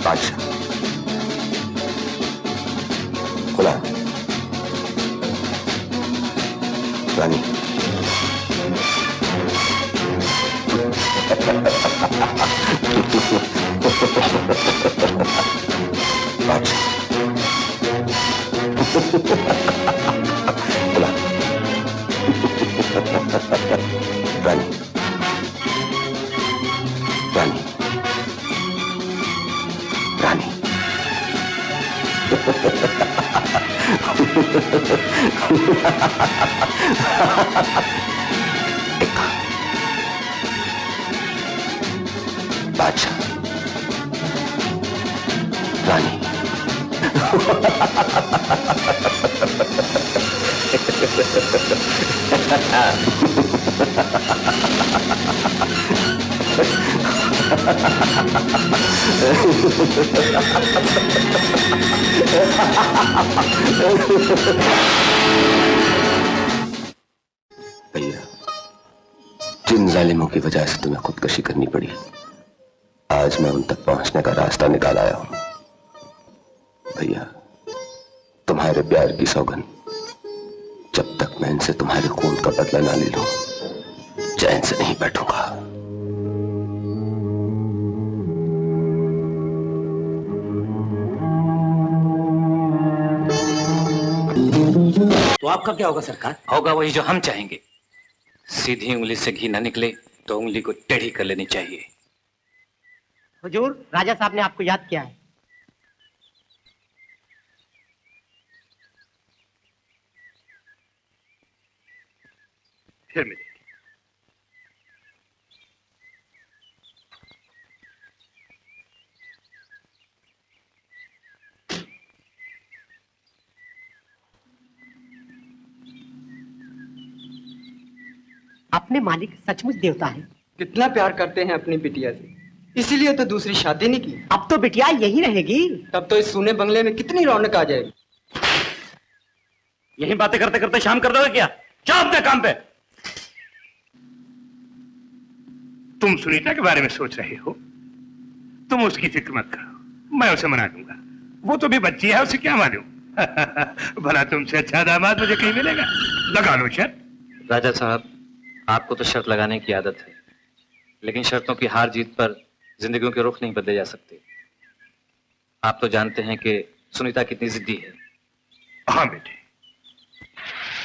बादशाह खुला। रानी बादशाह खुला। रानी रानी रानी बादशाह रानी भैया, जिन जालिमों की वजह से तुम्हें खुदकशी करनी पड़ी, आज मैं उन तक पहुंचने का रास्ता निकाल आया हूं। भैया, तुम्हारे प्यार की सौगंध, जब तक मैं इनसे तुम्हारे खून का बदला ना ले लूं, चैन से नहीं बैठूंगा। तो आपका क्या होगा सरकार? होगा वही जो हम चाहेंगे। सीधी उंगली से घी न निकले तो उंगली को टेढ़ी कर लेनी चाहिए। हुजूर, राजा साहब ने आपको याद किया है। फिर मिलेंगे। अपने मालिक सचमुच देवता है। कितना प्यार करते हैं अपनी बिटिया से, इसीलिए तो दूसरी शादी नहीं की। अब तो बिटिया यही रहेगी। तब तो इस सोने बंगले में कितनी रौनक आ जाएगी। यही बातें करते करते शाम कर दोगे क्या? जाओ अपने काम पे। तुम सुनीता के बारे में सोच रहे हो? तुम उसकी फिक्र मत करो, मैं उसे मना दूंगा। वो तो भी बच्ची है, उसे क्या मालूम। भला तुमसे अच्छा दामाद मुझे कहीं मिलेगा? लगा लो शर्त। राजा साहब, आपको तो शर्त लगाने की आदत है, लेकिन शर्तों की हार जीत पर जिंदगियों के रुख नहीं बदले जा सकते। आप तो जानते हैं कि सुनीता कितनी जिद्दी है। हाँ बेटे,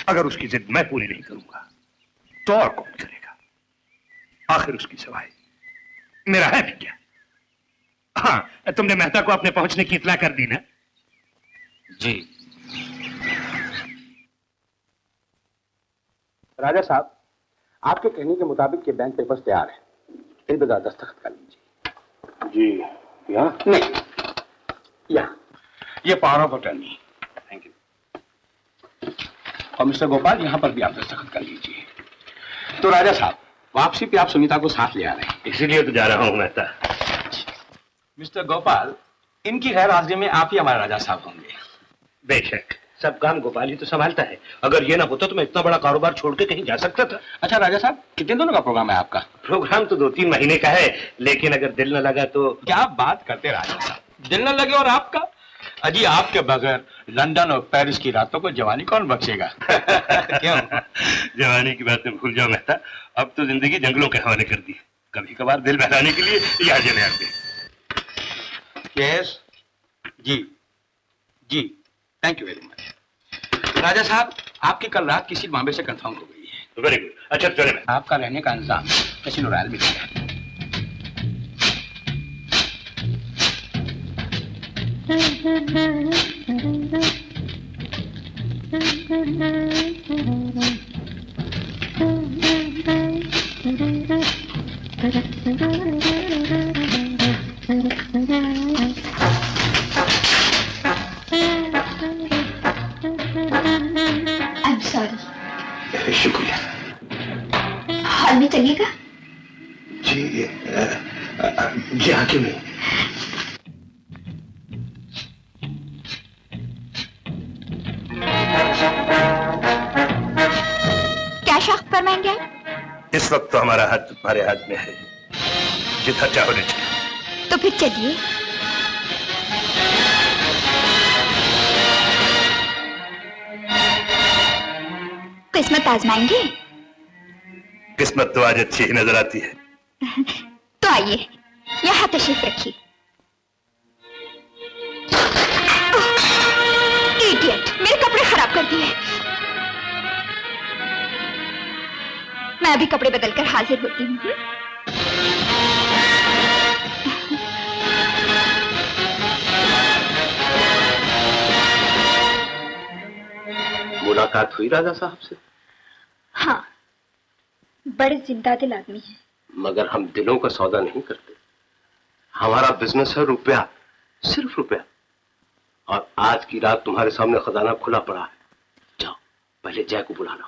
अगर उसकी जिद मैं पूरी नहीं करूंगा तो और कौन करेगा? आखिर उसकी सवाई मेरा है भी क्या? हाँ, तुमने मेहता को अपने पहुंचने की इत्तला कर दी ना? जी। राजा साहब, आपके कहने के मुताबिक ये बैंक पेपर्स तैयार है, इन पर दस्तखत कर लीजिए। जी, यहाँ नहीं, यहाँ। ये power of attorney. Thank you. और मिस्टर गोपाल, यहाँ पर भी आप दस्तखत कर लीजिए। तो राजा साहब, वापसी पे आप सुनीता को साथ ले आ रहे हैं? इसीलिए तो जा रहा हूँ मेहता। मिस्टर गोपाल, इनकी गैर हाजिरी में आप ही हमारे राजा साहब होंगे। बेशक, सब काम गोपाल ही तो संभालता है। अगर ये ना होता तो मैं इतना बड़ा कारोबार छोड़ के कहीं जा सकता था। अच्छा राजा साहब, कितने दिनों का प्रोग्राम है आपका? प्रोग्राम तो 2-3 महीने का है, लेकिन अगर दिल न लगा तो। क्या बात करते राजा साहब, दिल न लगे और आपका? अजी, आपके बगैर लंदन और पेरिस की रातों को जवानी कौन बख्शेगा? क्यों? जवानी की बातें भूल जाओ मेहता, अब तो जिंदगी जंगलों के हवाले कर दी। कभी कभार दिल बहलाने के लिए यहाँ चले आते। यस, जी जी, थैंक यू वेरी मच। राजा साहब, आपकी कल रात की सीट बॉम्बे से कंफर्म हो गई है। Very good. अच्छा चले। आपका रहने का इंतजाम कैसीनो रॉयल में किया। I'm sorry. शुक्रिया। हॉल में चलिएगा? जी जी, हाँ, क्यों नहीं। क्या शौक फरमाएंगे? इस वक्त तो हमारा हाथ तुम्हारे हाथ में है, जितना चाहो ले चलो। तो फिर चलिए। किस्मत आजमाएंगे? किस्मत तो आज अच्छी ही नजर आती है। तो आइए, यहाँ तशरीफ रखिए। इडियट, मेरे कपड़े खराब कर दिए। मैं अभी कपड़े बदलकर हाजिर होती हूँ। मुलाकात हुई राजा साहब से? हाँ, बड़े जिंदा दिल आदमी है। मगर हम दिलों का सौदा नहीं करते। हमारा बिजनेस है रुपया, सिर्फ रुपया। और आज की रात तुम्हारे सामने खजाना खुला पड़ा है। जाओ, पहले जय को बुला लो।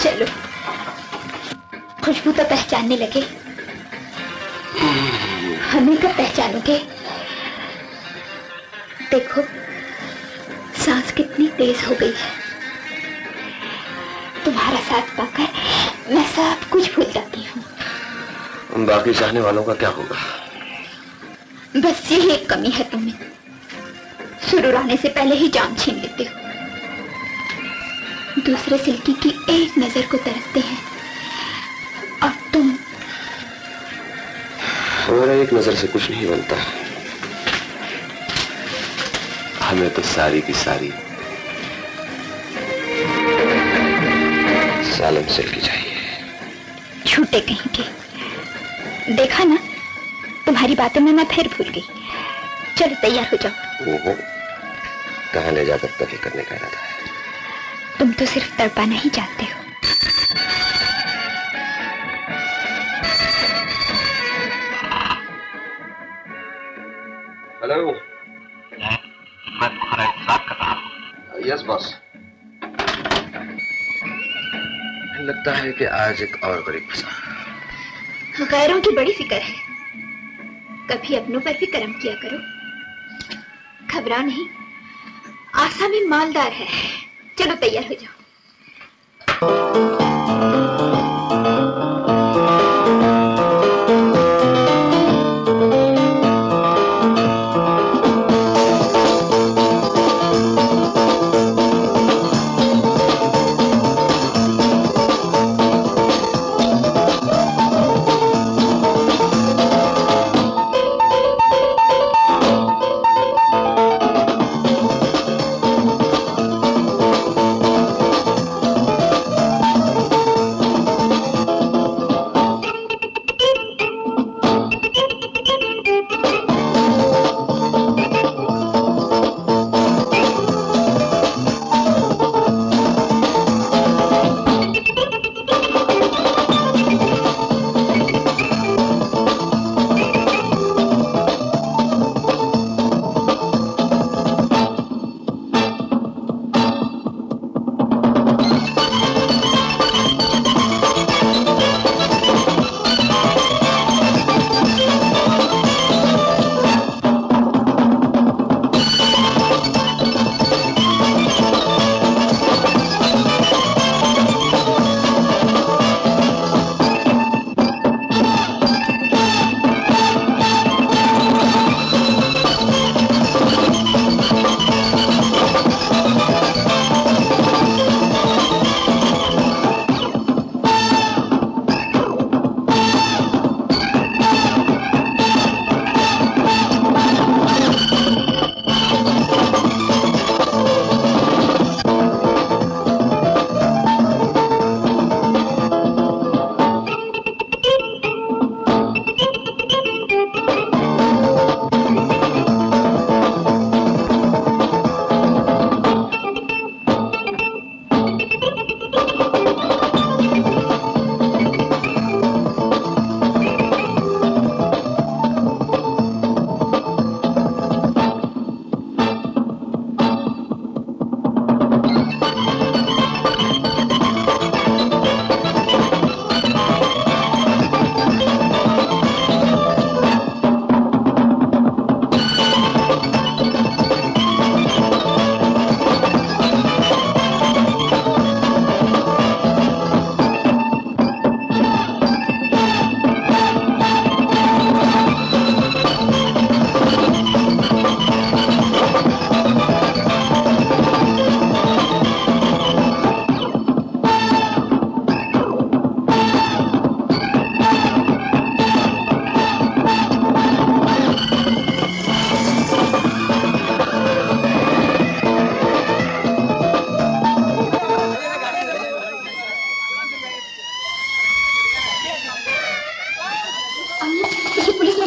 चलो, खुशबू तो पहचानने लगे, हमें कब पहचानोगे? देखो, सांस कितनी तेज हो गई है। तुम्हारा साथ पाकर मैं सब कुछ भूल जाती हूँ। बाकी चाहने वालों का क्या होगा? बस यही एक कमी है तुम्हें, सुरूर आने से पहले ही जान छीन लेते हो। दूसरे सिल्की की एक नजर को तरसते हैं और तुम। हमारा एक नजर से कुछ नहीं बनता। हमें तो सारी की सारी सालन सिल्की चाहिए। झूठे कहीं के। देखा ना, तुम्हारी बातों में मैं फिर भूल गई। चलो तैयार हो जाओ। कहाँ ले जाकर कत्ल करने का इरादा है? तुम तो सिर्फ तड़पाना ही जानते हो। हेलो, मैं तुम्हारा इंतजार कर रहा हूँ। Yes boss. लगता है कि आज एक और गरीब फंसा। गैरों की बड़ी फिक्र है, कभी अपनों पर भी करम किया करो। घबरा नहीं, आशा में मालदार है। चलो तैयार हो जाओ।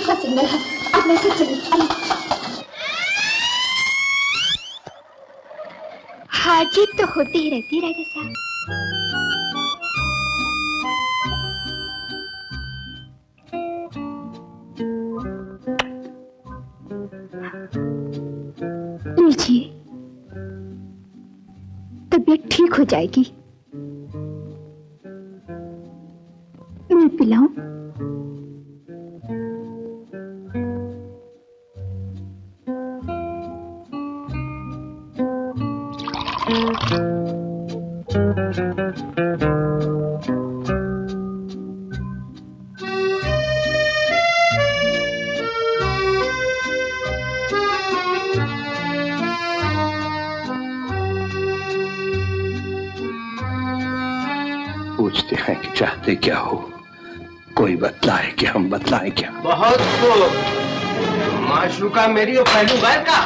पुलिस का सिग्नल है, आप मेरे साथ चलिए। हार जीत तो होती ही रहती है राजा साहब। लीजिए, तबीयत ठीक हो जाएगी। मैं पिलाऊं? पूछते हैं कि चाहते क्या हो, कोई बतलाए कि हम बतलाए क्या। बहुत तो माशरूका मेरी और पहलू गैर का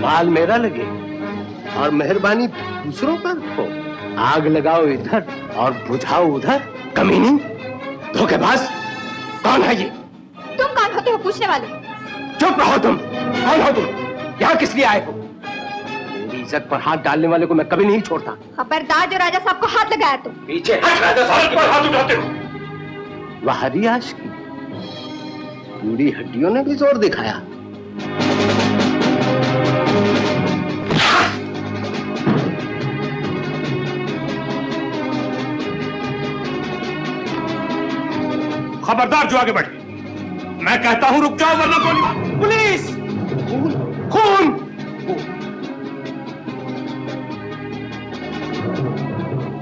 माल मेरा लगे और मेहरबानी दूसरों पर हो। आग लगाओ इधर और बुझाओ उधर। कमीनी, धोखेबाज, कौन है ये? तुम कौन होते हो पूछने वाले? चुप रहो तुम। कौन हो तुम? यहाँ किस लिए आए हो? मेरी इज्जत पर हाथ डालने वाले को मैं कभी नहीं छोड़ता। खबरदार जो राजा साहब को हाथ लगाया तुम। पीछे हट। राजा साहब पर हाथ उठाते हो। वहादी आशिकी, पूरी हड्डियों ने भी जोर दिखाया। खबरदार जो आगे बढ़े। मैं कहता हूं रुक जाओ वरना गोली। पुलिस! खून!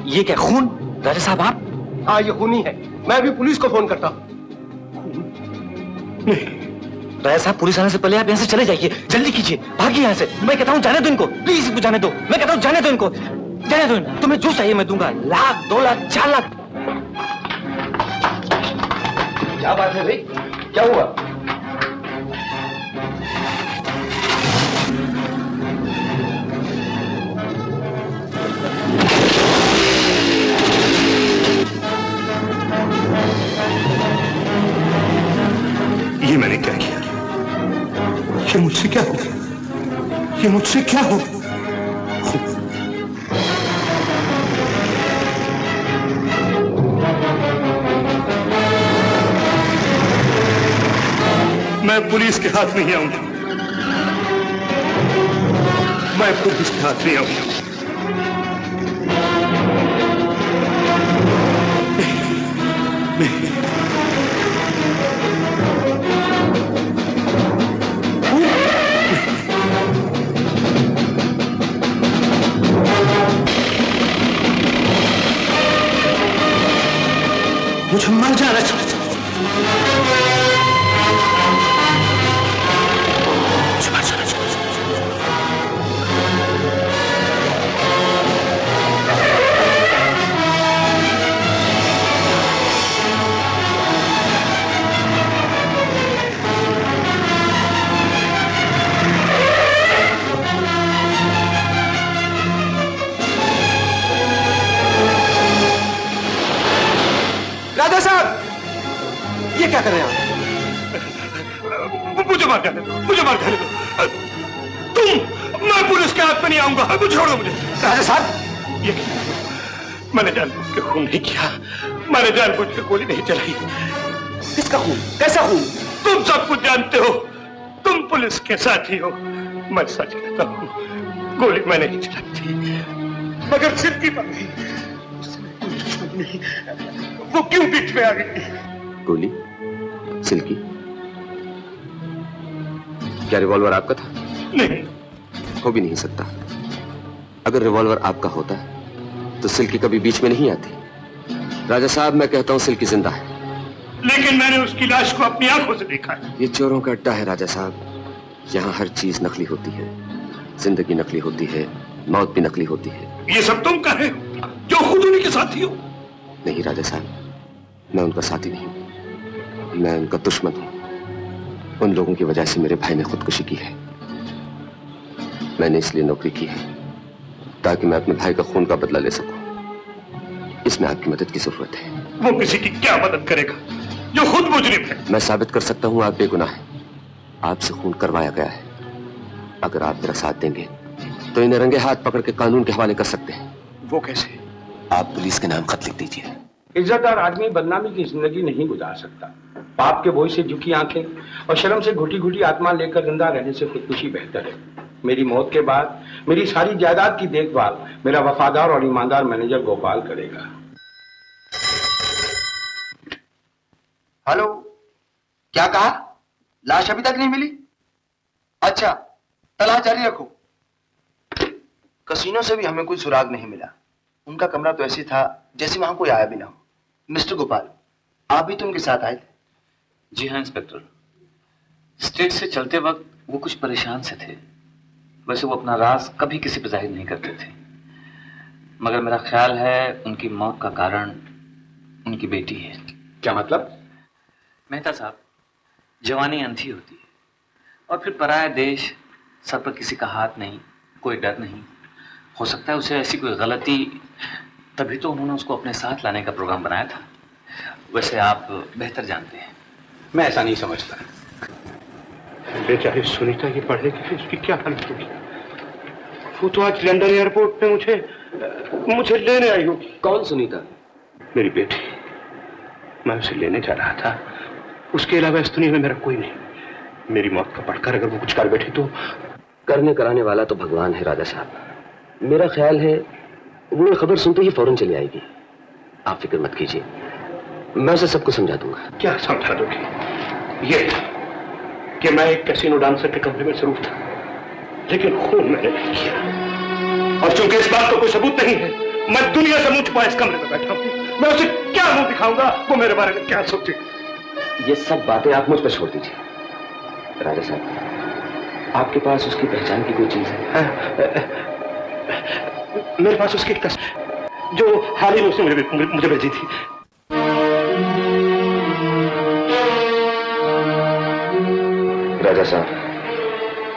ये क्या खून? राजा साहब आप? हाँ, ये खूनी है। मैं भी पुलिस को फोन करता हूँ। राजा साहब, पुलिस आने से पहले आप यहाँ से चले जाइए। जल्दी कीजिए, भागिए यहाँ से। मैं कहता हूँ जाने दो इनको, प्लीज इनको जाने दो। मैं कहता हूँ जाने दो इनको, जाने दो। तुम्हें जो चाहिए मैं दूंगा, 1 लाख 2 लाख 4 लाख। क्या बात है भाई, क्या हुआ? ये मैंने क्या किया? ये मुझसे क्या हो गया? ये मुझसे क्या हो? मैं पुलिस के हाथ नहीं आऊंगा। मैं पुलिस के हाथ नहीं आऊंगा। नहीं। मुझे मर जाना चाहिए। राजा साहब, ये क्या कर रहे हैं आप? मुझे मार जाने दो, मुझे मार जाने दो। तुम, मैं पुलिस के हाथ में नहीं आऊंगा। मुझे छोड़ दो मुझे। राजा साहब, ये मैंने जानबूझ के खून नहीं किया। मैंने जानबूझ के गोली नहीं चलाई। किसका खून? कैसा खून? तुम सब कुछ जानते हो। तुम पुलिस के साथी हो। मैं सच कहता हूँ, गोली मैंने नहीं चलाई थी, मगर सिद्धि पर नहीं। नहीं, वो क्यों बीच में आ गई? गोली? सिल्की? क्या रिवॉल्वर आपका था? नहीं, हो भी नहीं सकता। अगर रिवॉल्वर आपका होता तो सिल्की कभी बीच में नहीं आती। राजा साहब, मैं कहता हूं सिल्की जिंदा है। लेकिन मैंने उसकी लाश को अपनी आंखों से देखा है। ये चोरों का अड्डा है राजा साहब। यहाँ हर चीज नकली होती है। जिंदगी नकली होती है, मौत भी नकली होती है। ये सब तुम कहे हो जो खुद उन्हीं के साथी हो। नहीं राजा साहब, मैं उनका साथी नहीं, मैं उनका दुश्मन हूं। उन लोगों की वजह से मेरे भाई ने खुदकुशी की है। मैंने इसलिए नौकरी की है ताकि मैं अपने भाई का खून का बदला ले सकूं। इसमें आपकी मदद की जरूरत है। वो किसी की क्या मदद करेगा? जो खुद मुजरिम है। मैं साबित कर सकता हूं आप बेगुनाह हैं। आपसे खून करवाया गया है। अगर आप मेरा साथ देंगे तो इन्हें रंगे हाथ पकड़ के कानून के हवाले कर सकते हैं। वो कैसे? आप पुलिस के नाम खत लिख दीजिए। इज्जतदार आदमी बदनामी की जिंदगी नहीं गुजार सकता। पाप के बोझ से झुकी आंखें और शर्म से घुटी घुटी आत्मा लेकर जिंदा रहने से खुदकुशी बेहतर है। मेरी मौत के बाद मेरी सारी जायदाद की देखभाल मेरा वफादार और ईमानदार मैनेजर गोपाल करेगा। हेलो, क्या कहा? लाश अभी तक नहीं मिली? अच्छा, तलाश जारी रखो। कसीनो से भी हमें कोई सुराग नहीं मिला। उनका कमरा तो ऐसे था जैसे वहां कोई आया भी ना हो। मिस्टर गोपाल, आप भी तो उनके साथ आए थे? जी हाँ इंस्पेक्टर, स्टेज से चलते वक्त वो कुछ परेशान से थे। वैसे वो अपना राज कभी किसी पर जाहिर नहीं करते थे, मगर मेरा ख्याल है उनकी मौत का कारण उनकी बेटी है। क्या मतलब? मेहता साहब, जवानी अंधी होती है और फिर पराया देश, सर पर किसी का हाथ नहीं, कोई डर नहीं। हो सकता है उसे ऐसी कोई गलती, तभी तो उन्होंने उसको अपने साथ लाने का प्रोग्राम बनाया था। वैसे आप बेहतर जानते हैं। मैं ऐसा नहीं समझता। बेचारी सुनीता ये पढ़ेगी फिर उसकी क्या हालत होगी। वो तो आज लंदन एयरपोर्ट पे मुझे लेने आई होगी। कौन सुनीता? मेरी बेटी। मैं उसे लेने जा रहा था। उसके अलावा इस दुनिया में मेरा कोई नहीं। मेरी मौत का पढ़कर अगर वो कुछ कर बैठी तो। करने कराने वाला तो भगवान है राजा साहब। मेरा ख्याल है वो खबर सुनते ही फौरन चली आएगी। आप फिक्र मत कीजिए, मैं उसे सबको समझा दूंगा। क्या समझा दोगे? ये कि मैं एक कैसीनो डांसर के कमरे में जरूर था, लेकिन खून मैंने नहीं किया। और चूंकि इस बात का कोई सबूत नहीं है, मैं दुनिया से मुंह छुपा इस कमरे में बैठा हूं। मैं उसे क्या मुंह दिखाऊंगा, वो मेरे बारे में क्या सोचे। ये सब बातें आप मुझ पर छोड़ दीजिए। राजा साहब, आपके पास उसकी पहचान की कोई चीज है? मेरे पास उसकी एक तस्वीर जो हाल ही में उसने मुझे भेजी थी। राजा साहब,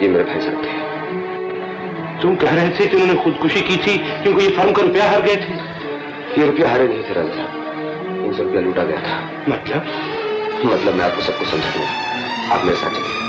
ये मेरे भाई साहब थे। तुम कह रहे थे कि उन्होंने खुदकुशी की थी क्योंकि ये फर्म का रुपया हार गए थे। ये रुपया हारे नहीं थे राजा साहब, इनसे रुपया लूटा गया था। मतलब मैं आपको सबको समझा दूंगा। आप मेरे साथ चलिए।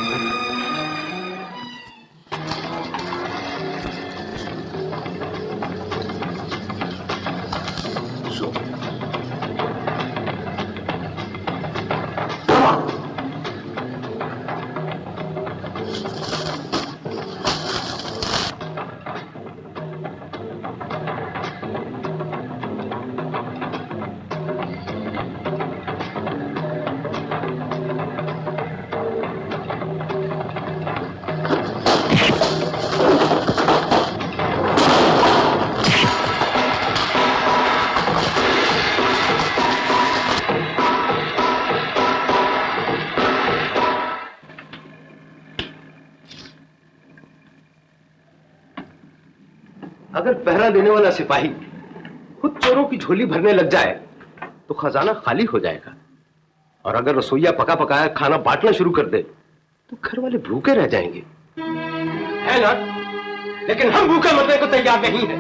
अगर पहरा देने वाला सिपाही खुद चोरों की झोली भरने लग जाए तो खजाना खाली हो जाएगा, और अगर रसोइया पका पकाया खाना बांटना शुरू कर दे तो घर वाले भूखे रह जाएंगे। है ना? लेकिन हम भूखे मरने को तैयार नहीं है।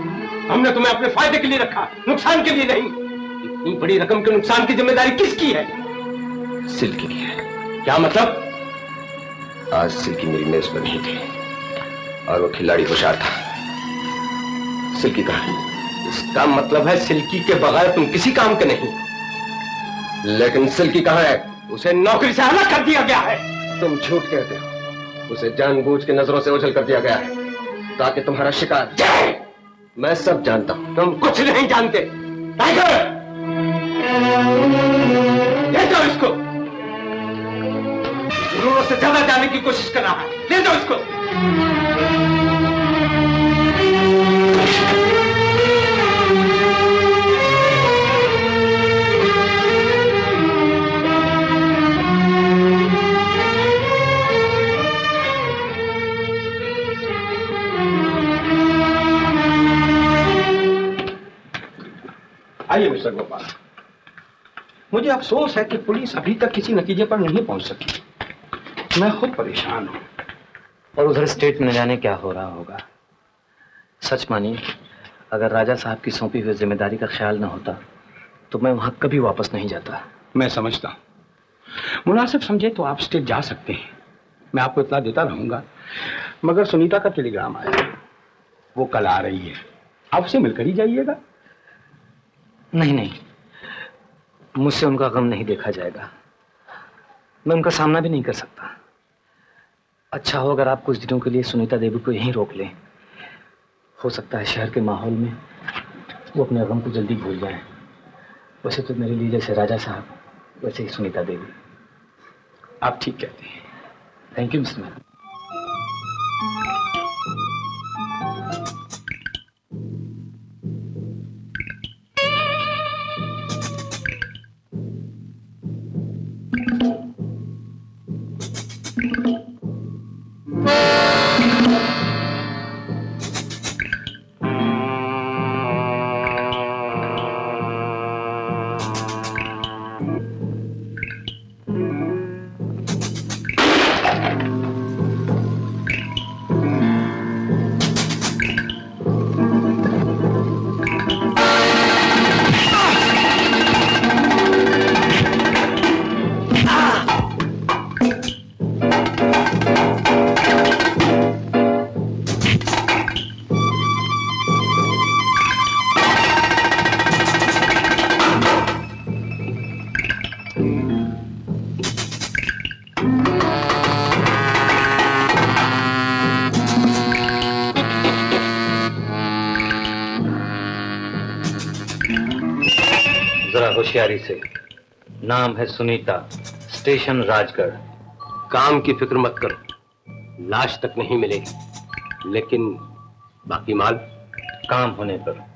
हमने तुम्हें अपने फायदे के लिए रखा, नुकसान के लिए नहीं। इतनी बड़ी रकम के नुकसान की जिम्मेदारी किसकी है? सिल्की की है। क्या मतलब? आज सिल्की मेरी मेज पर नहीं थी और वो खिलाड़ी होशियार था। सिल्की कहाँ है? इसका मतलब है सिल्की के बगैर तुम किसी काम के नहीं। लेकिन सिल्की कहाँ है? उसे नौकरी से अलग कर दिया गया है। तुम झूठ कहते हो। उसे जानबूझ के नजरों से ओझल कर दिया गया है ताकि तुम्हारा शिकार। मैं सब जानता हूं। तुम कुछ नहीं जानते। टाइगर, ले जाओ इसको। जरूरत से ज्यादा जाने की कोशिश कर रहा है। ले जाओ इसको। आइए मिस्टर गोपाल, मुझे अफसोस है कि पुलिस अभी तक किसी नतीजे पर नहीं पहुंच सकी। मैं खुद परेशान हूं। और उधर स्टेट में न जाने क्या हो रहा होगा। सच मानिए, अगर राजा साहब की सौंपी हुई जिम्मेदारी का ख्याल न होता तो मैं वहां कभी वापस नहीं जाता। मैं समझता हूं, मुनासिब समझे तो आप स्टेट जा सकते हैं, मैं आपको इतना देता रहूंगा। मगर सुनीता का टेलीग्राम आया है, वो कल आ रही है, आप उसे मिलकर ही जाइएगा। नहीं नहीं, मुझसे उनका गम नहीं देखा जाएगा, मैं उनका सामना भी नहीं कर सकता। अच्छा हो अगर आप कुछ दिनों के लिए सुनीता देवी को यहीं रोक लें। हो सकता है शहर के माहौल में वो अपने गम को जल्दी भूल जाएं। वैसे तो मेरे लिए जैसे राजा साहब, वैसे ही सुनीता देवी। आप ठीक कहते हैं। Thank you mister man. होशियारी से। नाम है सुनीता, स्टेशन राजगढ़। काम की फिक्र मत करो, लाश तक नहीं मिलेगी, लेकिन बाकी माल काम होने पर।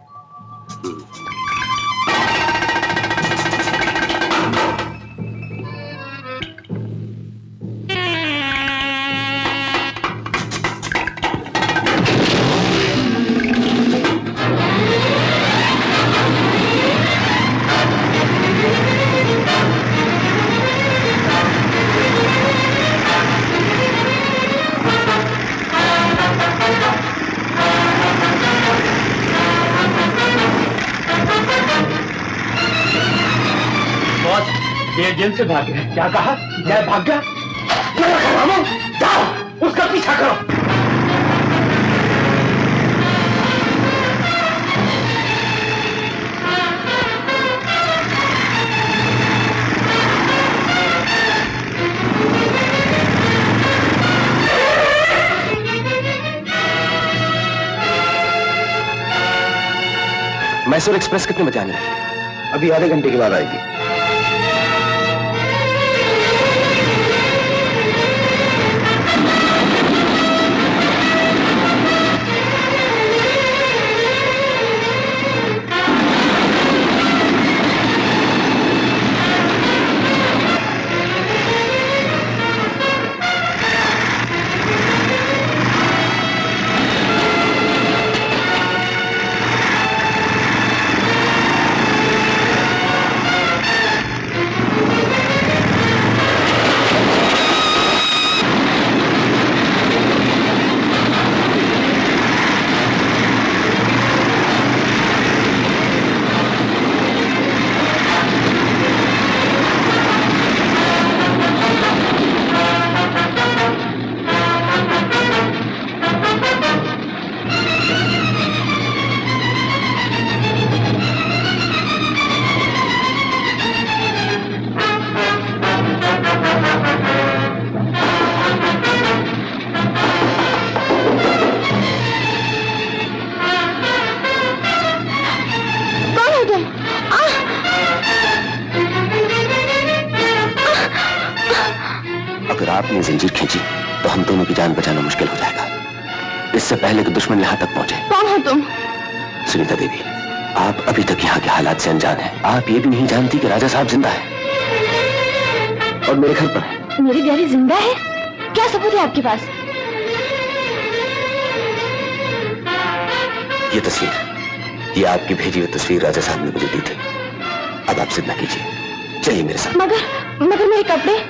ये जेल से भाग गया। क्या कहा? जय भाग गया? जाओ उसका पीछा करो। मैसूर एक्सप्रेस कितने बजे आने वाली? अभी आधे घंटे के बाद आएगी। अगर आपने जंजीर खींची तो हम दोनों की जान बचाना मुश्किल हो जाएगा, इससे पहले कि दुश्मन यहाँ तक पहुंचे। कौन हो तुम? सुनीता देवी, आप अभी तक यहाँ के हालात से अनजान हैं। आप ये भी नहीं जानती कि राजा साहब जिंदा है और मेरे घर पर है। मेरी प्यारी जिंदा है? क्या सबूत है आपके पास? ये तस्वीर, ये आपकी भेजी हुई तस्वीर राजा साहब ने मुझे दी थी। अब आप जिद न कीजिए, चलिए मेरे साथ। मगर मेरे कपड़े?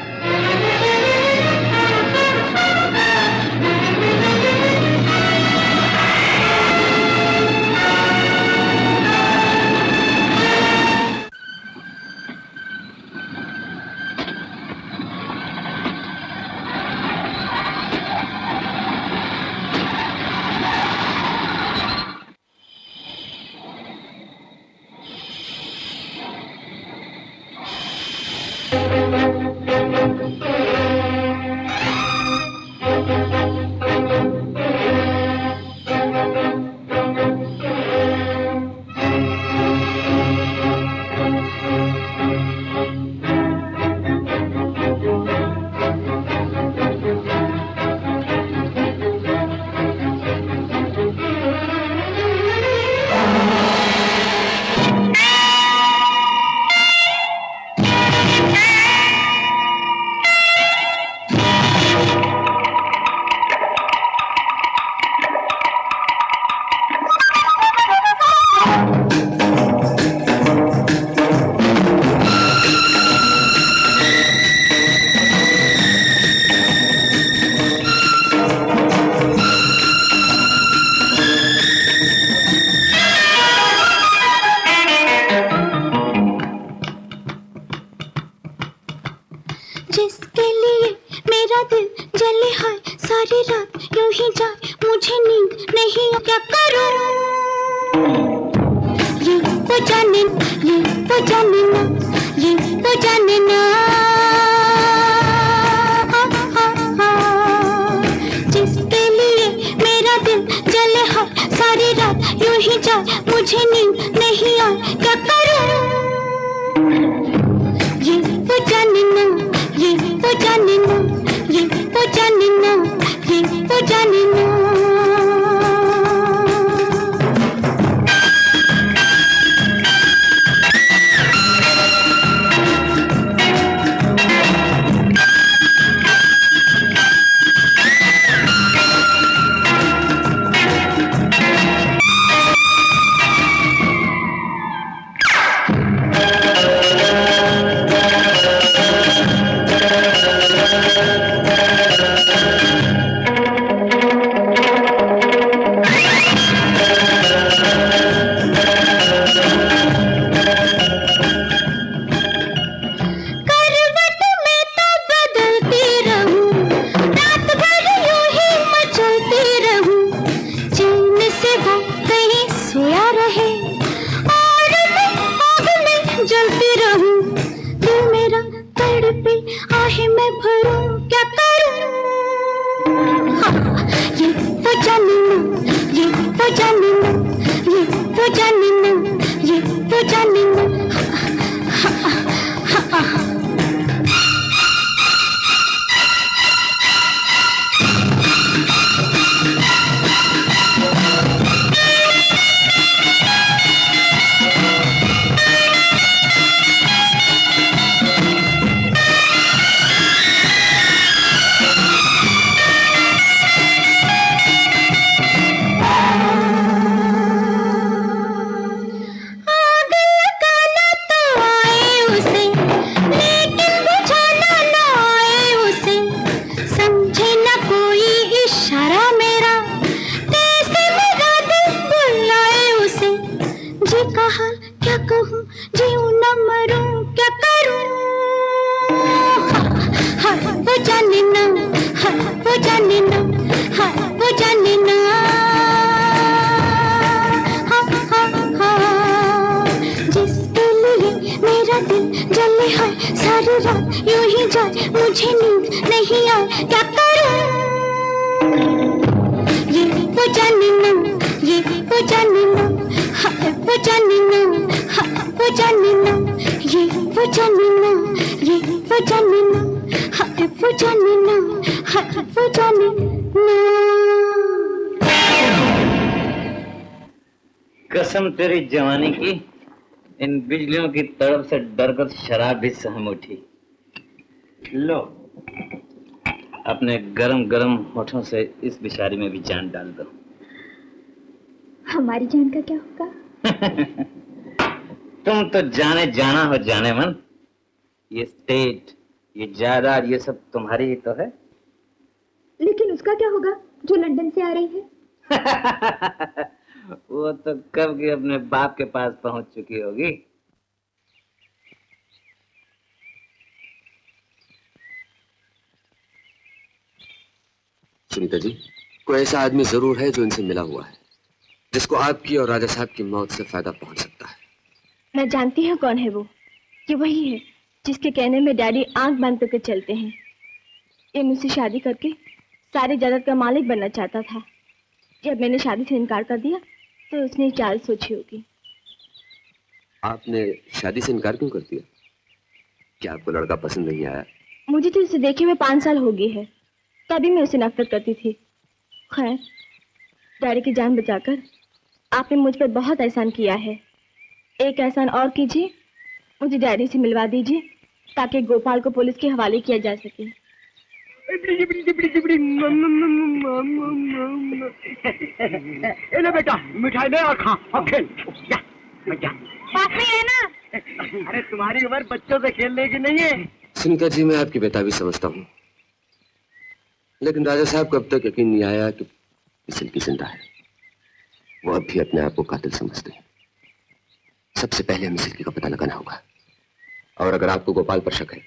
जिसके लिए मेरा दिल जले हाय सारी रात यूं ही जाए मुझे नींद नहीं क्या करूं ये तो जाने ना ये तो जाने ना जिसके लिए मेरा दिल जले हाय सारी रात यूं ही जाए मुझे नींद नहीं आए क्या करूं ये तो जाने ना ये तो जाने ना ये तो जाने ना ये तो जाने ना कसम तेरी जवानी की, इन बिजलियों की तड़प से डरकर शराब भी सहम उठी। लो, अपने गरम गरम होठों से इस बिचारी में भी जान डाल दो। हमारी जान का क्या होगा? तुम तो जाने जाना हो जाने मन। ये स्टेट, ये जायदाद, ये सब तुम्हारी ही तो है। लेकिन उसका क्या होगा जो लंदन से आ रही है? वो तो कब की अपने बाप के पास पहुंच चुकी होगी। सुनीता जी, कोई ऐसा आदमी जरूर है जो इनसे मिला हुआ है, जिसको आपकी और राजा साहब की मौत से फायदा पहुंच सकता है। मैं जानती हूँ कौन है वो। ये वही है जिसके कहने में डैडी आंख बंद करके चलते हैं। ये मुझसे शादी करके सारी जायदाद का मालिक बनना चाहता था। जब मैंने शादी से इनकार कर दिया तो उसने चाल सोची होगी। आपने शादी से इनकार क्यों कर दिया? क्या आपको लड़का पसंद नहीं आया? मुझे तो उसे देखे हुए 5 साल हो गए हैं, तभी मैं उसे नफरत करती थी। खैर, डैडी की जान बचाकर आपने मुझ पर बहुत एहसान किया है। एक एहसान और कीजिए, मुझे डैडी से मिलवा दीजिए ताकि गोपाल को पुलिस के हवाले किया जा सके। बेटा मिठाई दे और खा और खेल। बात नहीं है ना? अरे तुम्हारी उम्र बच्चों से खेलने की नहीं है। सुनीता जी, मैं आपकी बेताबी समझता हूँ, लेकिन राजा साहब को अब तक यकीन नहीं आया कि मिसिल्की जिंदा है। वो अब भी अपने आप को कातिल समझते हैं। सबसे पहले मिसिल्की का पता लगाना होगा, और अगर आपको गोपाल पर शक है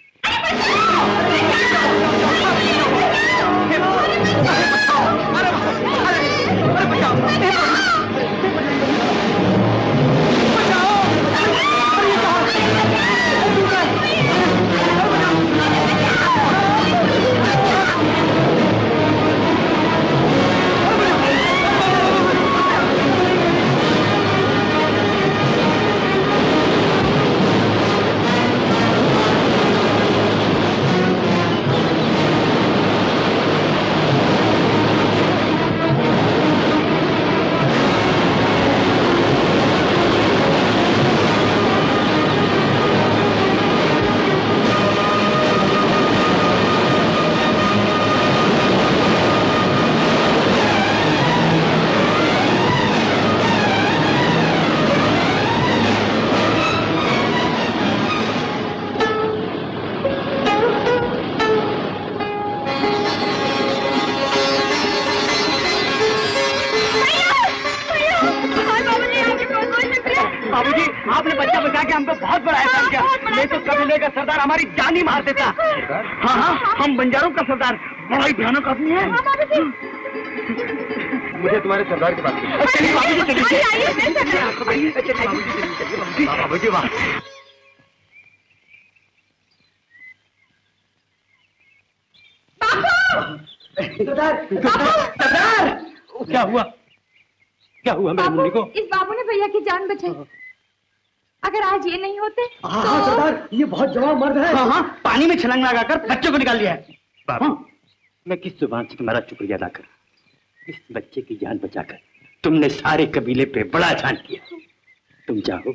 बाबूजी, आपने बच्चा बचा के हम पे बहुत बड़ा एहसान किया। नहीं तो कबीले का सरदार हमारी जान ही मार देता। हाँ हाँ, हम बंजारों का सरदार बड़ा ही भयानक आदमी है। मुझे तुम्हारे सरदार की बात चलिए बाबूजी, चलिए बाबूजी, वाह। सरदार, क्या हुआ? क्या हुआ मेरे मुन्नी को? इस बाबू ने भैया की जान बचाई। अगर आज ये नहीं होते हाँ सरदार, ये बहुत जवान मर्द है। हाँ हाँ, पानी में छलांग लगाकर बच्चों को निकाल लिया है। बाबू, मैं किस जुबान से तुम्हारा शुक्रिया अदा करूं? इस बच्चे की जान बचाकर तुमने सारे कबीले पे बड़ा एहसान किया। तुम चाहो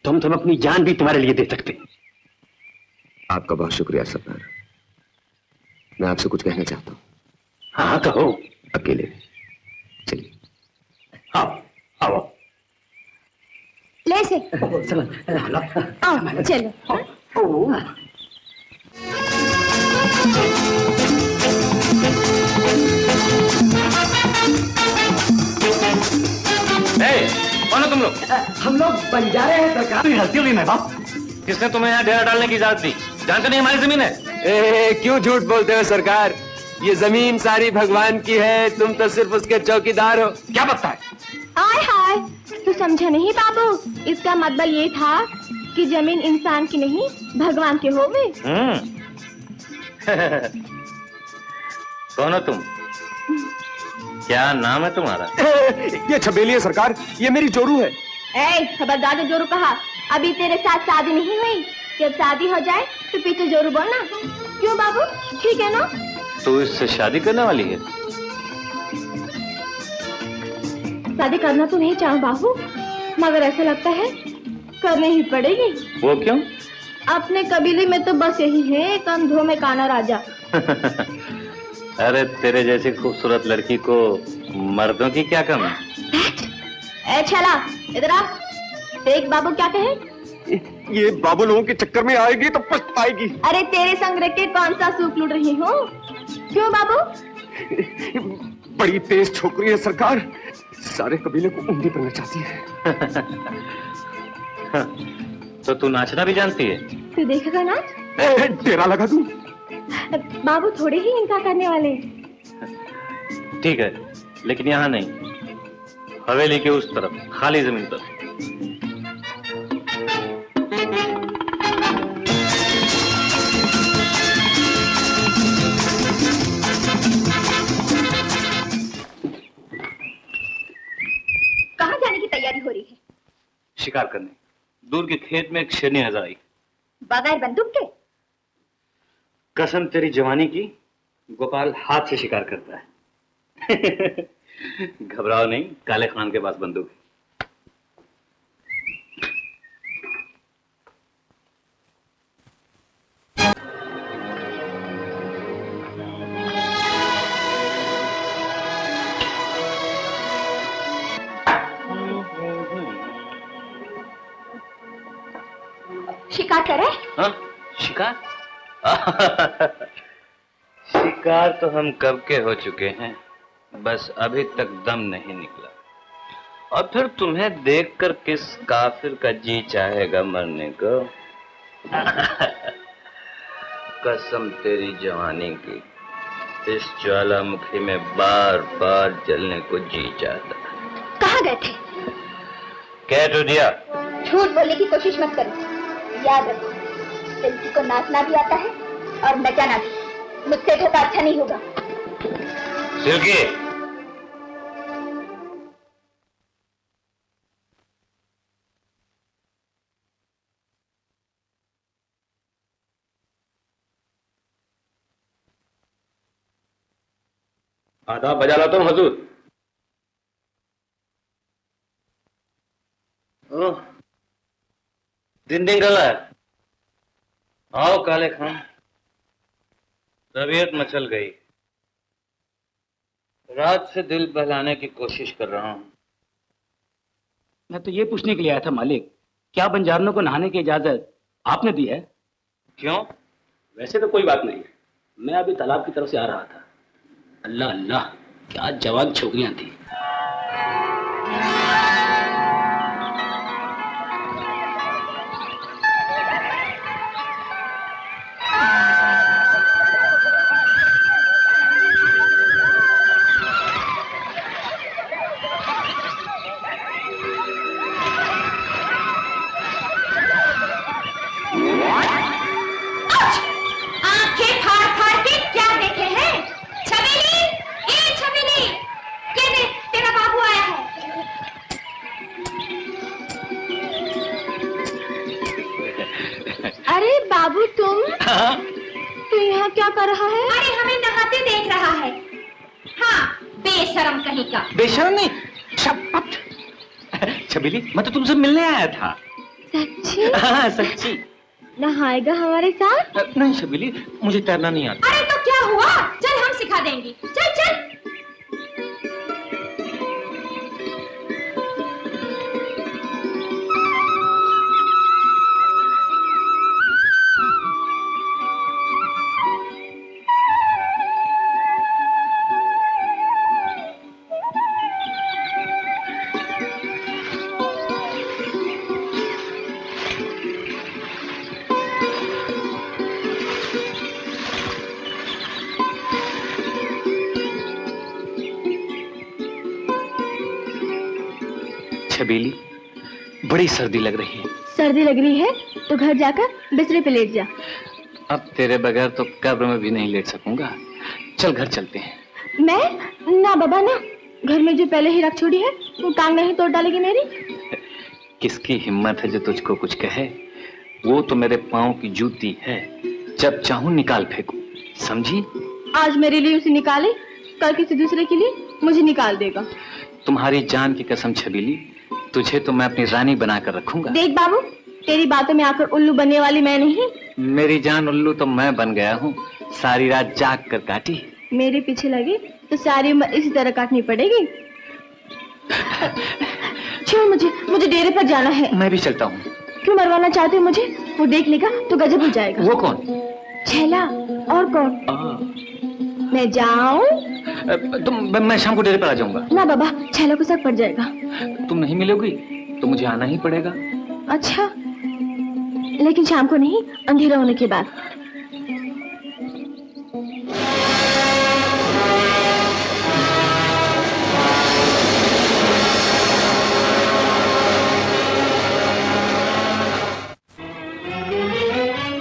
तो हम अपनी जान भी तुम्हारे लिए दे सकते हैं। आपका बहुत शुक्रिया सरदार। मैं आपसे कुछ कहना चाहता हूँ। हाँ कहो। अकेले चलिए। आओ आओ। ले से आओ चलो। कौन हो तुम लोग? हम लोग बंजारे हैं सरकार। हल्की हुई मैं बाप। किसने तुम्हें यहाँ डेरा डालने की इजाजत दी? जानते नहीं हमारी जमीन है। क्यों झूठ बोलते हो सरकार? ये जमीन सारी भगवान की है, तुम तो सिर्फ उसके चौकीदार हो। क्या बकता है? हाय हाय, तू समझा नहीं बाबू? इसका मतलब ये था कि जमीन इंसान की नहीं भगवान की होगी। कौन हो तुम? क्या नाम है तुम्हारा? ये छबेली है सरकार, ये मेरी जोरू है। ए, खबरदार जो जोरू कहा। अभी तेरे साथ शादी नहीं हुई, जब शादी हो जाए तो पीछे जोरू बोलना। क्यों बाबू, ठीक है ना? तू इससे शादी करने वाली है? शादी करना तो नहीं चाहूँ बाबू, मगर ऐसा लगता है करनी ही पड़ेगी। वो क्यों? अपने कबीले में तो बस यही है, कंधों में काना राजा। अरे तेरे जैसी खूबसूरत लड़की को मर्दों की क्या कमी? ए छला, इधर आ। देख बाबू क्या कहे। ये बाबू लोगों के चक्कर में आएगी तो पछताएगी। अरे तेरे संग रख के कौन सा सूप लूट रही हूँ? क्यों बाबू? बड़ी तेज छोकरी है सरकार, सारे कबीले को ऊँधी पर नचाती है। तो तू नाचना भी जानती है? तू देखेगा नाच? डेरा लगा दूं? बाबू थोड़े ही इनका करने वाले। ठीक है, लेकिन यहाँ नहीं, हवेली के उस तरफ खाली जमीन पर। कहाँ जाने की तैयारी हो रही है? शिकार करने। दूर के खेत में एक शेरनी नजर आई। बगैर बंदूक के? कसम तेरी जवानी की, गोपाल हाथ से शिकार करता है। घबराओ नहीं, काले खान के पास बंदूक है। शिकार करे? हाँ? शिकार? शिकार तो हम कब के हो चुके हैं, बस अभी तक दम नहीं निकला। और फिर तुम्हें देखकर किस काफिर का जी चाहेगा मरने को? कसम तेरी जवानी की, इस ज्वालामुखी में बार बार जलने को जी चाहता। कहाँ गए थे? कह तो दिया। झूठ बोलने की कोशिश मत करो। याद रखो, सिल्की को नाचना भी आता है और नचाना भी। मुझसे धोखा अच्छा नहीं होगा। सिल्की, आदाब बजा लाता हूँ हजूर। ओह, दिन दिन गला है। आओ काले खान, तबीयत मचल गई। रात से दिल बहलाने की कोशिश कर रहा हूँ। मैं तो ये पूछने के लिए आया था मालिक, क्या बंजारनों को नहाने की इजाजत आपने दी है? क्यों? वैसे तो कोई बात नहीं, मैं अभी तालाब की तरफ से आ रहा था। अल्लाह अल्लाह, क्या जवान छोकरियां थी। आंखें फाड़ फाड़ के क्या देखे हैं? छबीली, ए छबीली, कहने तेरा बाबू आया है। अरे बाबू तुम तू यहाँ क्या कर रहा है? अरे हमें नहाते देख रहा है। हाँ, बेशरम कहीं का। बेशर्म नहीं, शपथ। छबीली, मैं तो तुमसे मिलने आया था। सच्ची? हाँ सच्ची। नहाएगा हमारे साथ? नहीं छबीली, मुझे तैरना नहीं आता। अरे तो क्या हुआ, चल हम सिखा देंगे। चल चल। छबीली, बड़ी सर्दी लग रही है। सर्दी लग रही है तो घर जाकर बिस्तरे पे लेट जा। अब तेरे बगैर तो कब्र में भी नहीं लेट सकूंगा। चल घर चलते हैं। मैं ना बाबा ना, घर में जो पहले ही रख छोड़ी है वो टांग नहीं तोड़ डालेगी मेरी। किसकी हिम्मत है जो तुझको कुछ कहे? वो तो मेरे पाँव की जूती है, जब चाहूं निकाल फेंकूं, समझी? आज मेरे लिए उसे निकाले, कल किसी दूसरे के लिए मुझे निकाल देगा। तुम्हारी जान की कसम छबीली, तुझे तो मैं अपनी रानी बनाकर रखूंगा। देख बाबू, तेरी बातों में आकर उल्लू बनने वाली मैं नहीं। मेरी जान उल्लू तो मैं बन गया हूँ, सारी रात जाग कर काटी। मेरे पीछे लगे तो सारी उम्र इसी तरह काटनी पड़ेगी। छोड़ मुझे, मुझे डेरे पर जाना है। मैं भी चलता हूँ। क्यों मरवाना चाहते हो मुझे? वो देख लेगा तो गजब हो जाएगा। वो कौन? छैला। और कौन? मैं जाऊं? मैं शाम को डेरे पर आ जाऊंगा। ना बाबा, छैला को शक पड़ जाएगा। तुम नहीं मिलोगी तो मुझे आना ही पड़ेगा। अच्छा, लेकिन शाम को नहीं, अंधेरा होने के बाद।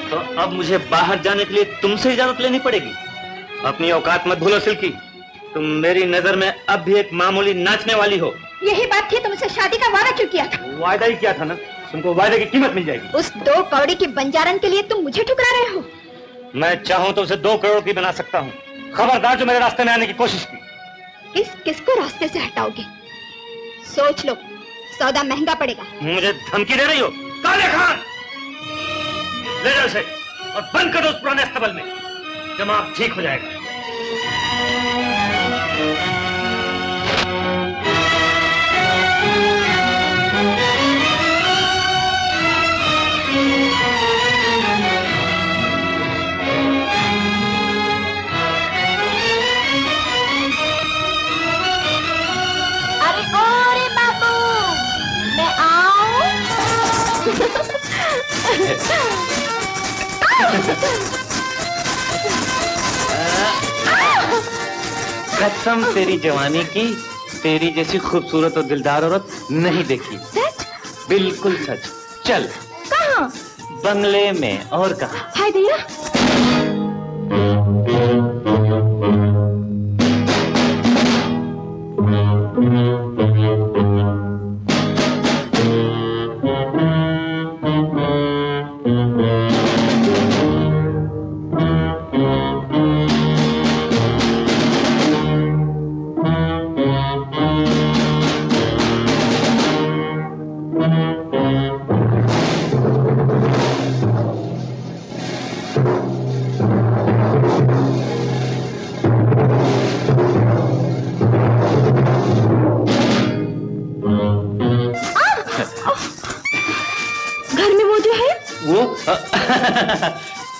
तो अब मुझे बाहर जाने के लिए तुमसे इजाजत लेनी पड़ेगी। अपनी औकात मत भूलो सिल्की, तुम मेरी नजर में अब भी एक मामूली नाचने वाली हो। यही बात थी, तुमसे शादी का वादा क्यों किया था? वायदा ही किया था ना, तुमको वायदे की कीमत मिल जाएगी। उस 2 कौड़ी की बंजारन के लिए तुम मुझे ठुकरा रहे हो? मैं चाहूं तो उसे 2 करोड़ की बना सकता हूँ। खबरदार जो मेरे रास्ते में आने की कोशिश की। किसको रास्ते से हटाओगे? सोच लो, सौदा महंगा पड़ेगा। मुझे धमकी दे रही हो? काले खान, ले जाओ इसे और बंद कर दो उस पुराने अस्तबल में। दिमाग ठीक हो जाएगा। अरे ओरे बाबू, मैं आऊं? कसम तेरी जवानी की, तेरी जैसी खूबसूरत और दिलदार औरत नहीं देखी। सच? बिल्कुल सच। चल। कहाँ? बंगले में, और कहाँ? हाय दिया।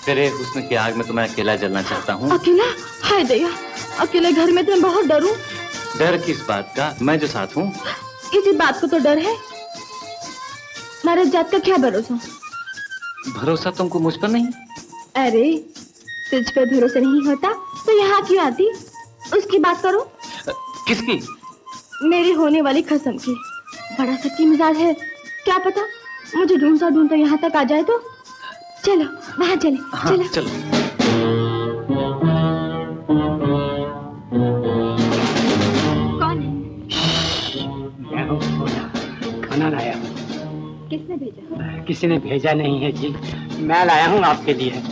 तेरे हुस्न की आग में तो मैं अकेला जलना चाहता हूँ। अकेला? हाय दया, अकेले घर में तो मैं बहुत डरूं। डर किस बात का? मैं जो साथ हूँ। इसी बात को तो डर है। नाराज जात का क्या भरोसा? भरोसा तुमको मुझ पर नहीं? अरे तुझ पे भरोसा नहीं होता तो यहाँ क्यों आती? उसकी बात करो। किसकी? मेरी होने वाली कसम की। बड़ा सच्ची मिजाज है, क्या पता मुझे ढूंढता ढूंढता यहाँ तक आ जाए तो। चलो वहाँ चले। हाँ, चलो चलो। कौन है? मैं हूँ भोला, खाना लाया हूँ। किसने भेजा? किसी ने भेजा नहीं है जी, मैं लाया हूँ आपके लिए।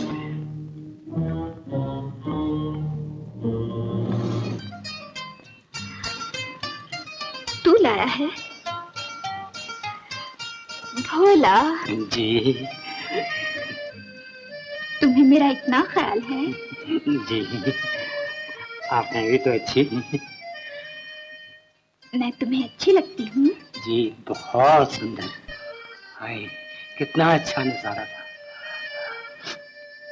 तू लाया है? भोला जी। तुम्हें मेरा इतना ख्याल है? जी, आपने भी तो अच्छी। मैं तुम्हें अच्छी लगती हूँ? जी, बहुत सुंदर। हाय, कितना अच्छा नजारा था,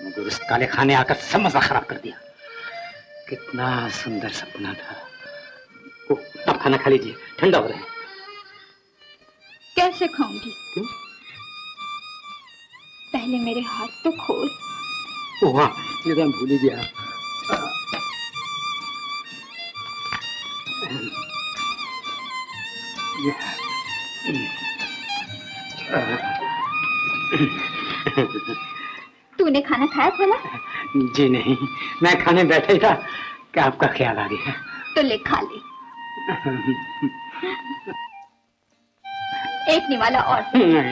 मगर उस काले खाने आकर सब मजा खराब कर दिया। कितना सुंदर सपना था। ओ, अब खाना खा लीजिए, ठंडा हो रहा है। कैसे खाऊंगी? पहले मेरे हाथ तो खोल। ओ हाँ, ये तो हम भूल ही गया। तूने खाना खाया भोला? जी नहीं, मैं खाने बैठा ही था कि आपका ख्याल आ गया। तो ले खा ले। एक निवाला और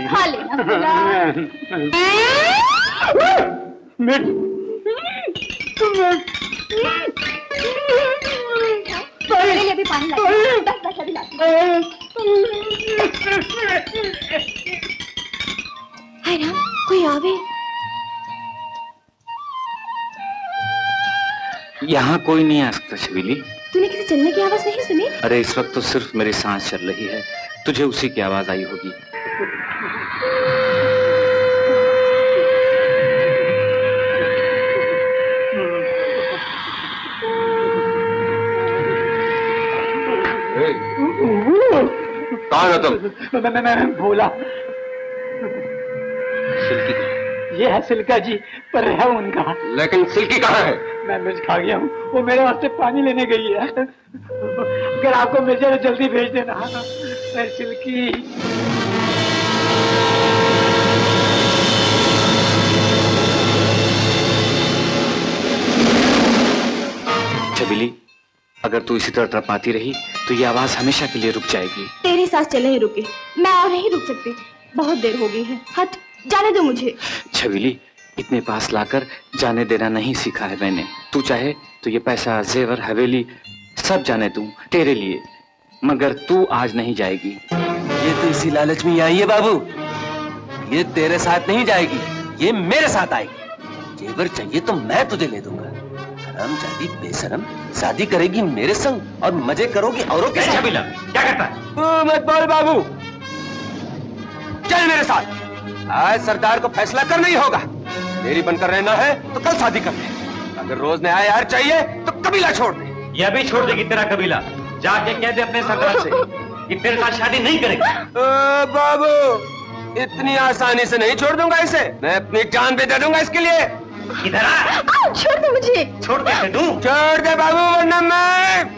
खा लेना भोला। मेरे लिए भी पानी ला। बस अभी लाती हूँ। हाय राम, कोई आवे। यहाँ कोई नहीं आ सकता छबीली। तूने किसी चलने की आवाज नहीं सुनी? अरे इस वक्त तो सिर्फ मेरी सांस चल रही है, तुझे उसी की आवाज आई होगी। कौन हो तुम? मैं भोला। सिल्की? ये है सिल्का जी, पर है उनका। लेकिन सिल्की कहाँ है? मैं मिर्च खा गया हूँ, वो मेरे वास्ते पानी लेने गई है। अगर आपको मिल जाए तो जल्दी भेज देना। सिल्की। छबीली, अगर तू इसी तरह तड़पाती रही तो ये आवाज हमेशा के लिए रुक जाएगी। तेरी सांस चले ही रुके, मैं और नहीं रुक सकती। बहुत देर हो गई है, हट, जाने दो मुझे। छबीली, इतने पास लाकर जाने देना नहीं सीखा है मैंने। तू चाहे तो ये पैसा, जेवर, हवेली सब जाने दूं तेरे लिए, मगर तू आज नहीं जाएगी। ये तो इसी लालच में आई है बाबू। ये तेरे साथ नहीं जाएगी, ये मेरे साथ आएगी। जेवर चाहिए तो मैं तुझे ले दूंगा। हरामजादी बेशरम, शादी करेगी मेरे संग और मजे करोगी औरों के साथ। छबीला, क्या करता है? तू मत बोल बाबू, चल मेरे साथ। आज सरदार को फैसला करना ही होगा। मेरी बनकर रहना है तो कल शादी कर ले। अगर रोज नया यार चाहिए तो कबीला छोड़ दे। यह भी छोड़ देगी तेरा कबीला। जाके कह दे अपने सरदार से कि तेरे साथ शादी नहीं करेगी। बाबू, इतनी आसानी से नहीं छोड़ दूंगा इसे। मैं अपनी जान भी दे दूंगा इसके लिए। इधर आ। छोड़ दो मुझे। छोड़ कैसे दूं? छोड़ दे बाबू वरना मैं।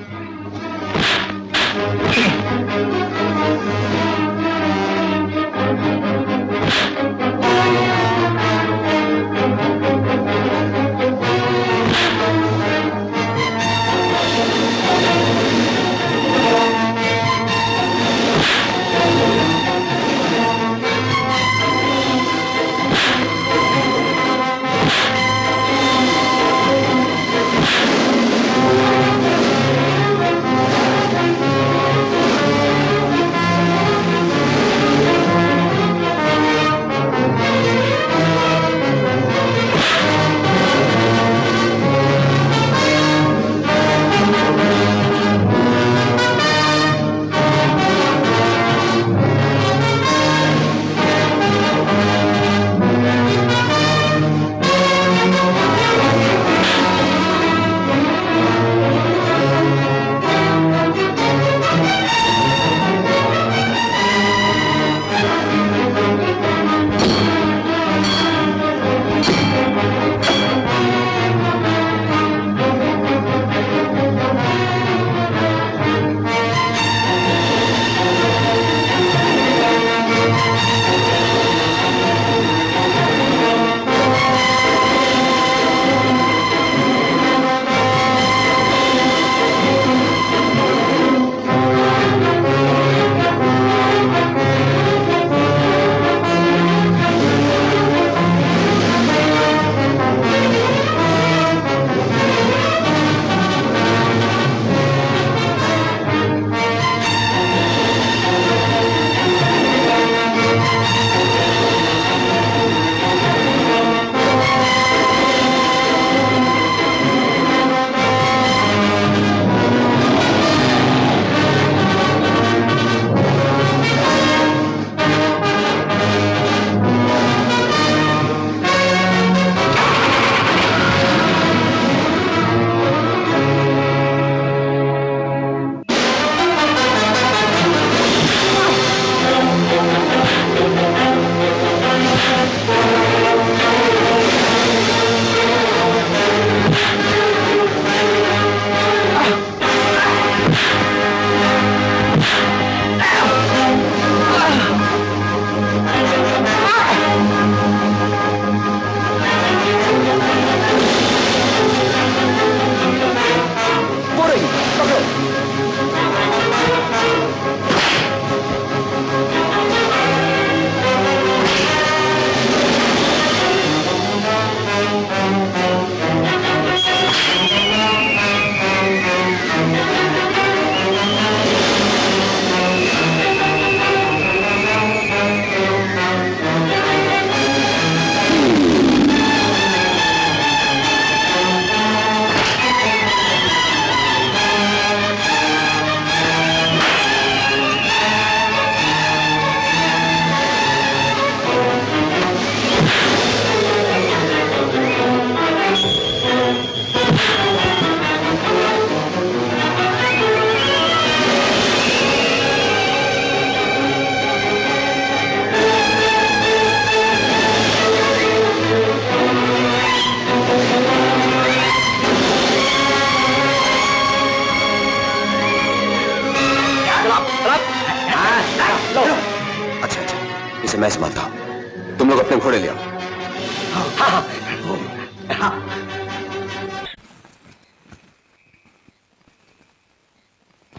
इसे मैं संभालता हूं, तुम लोग अपने घोड़े ले आओ।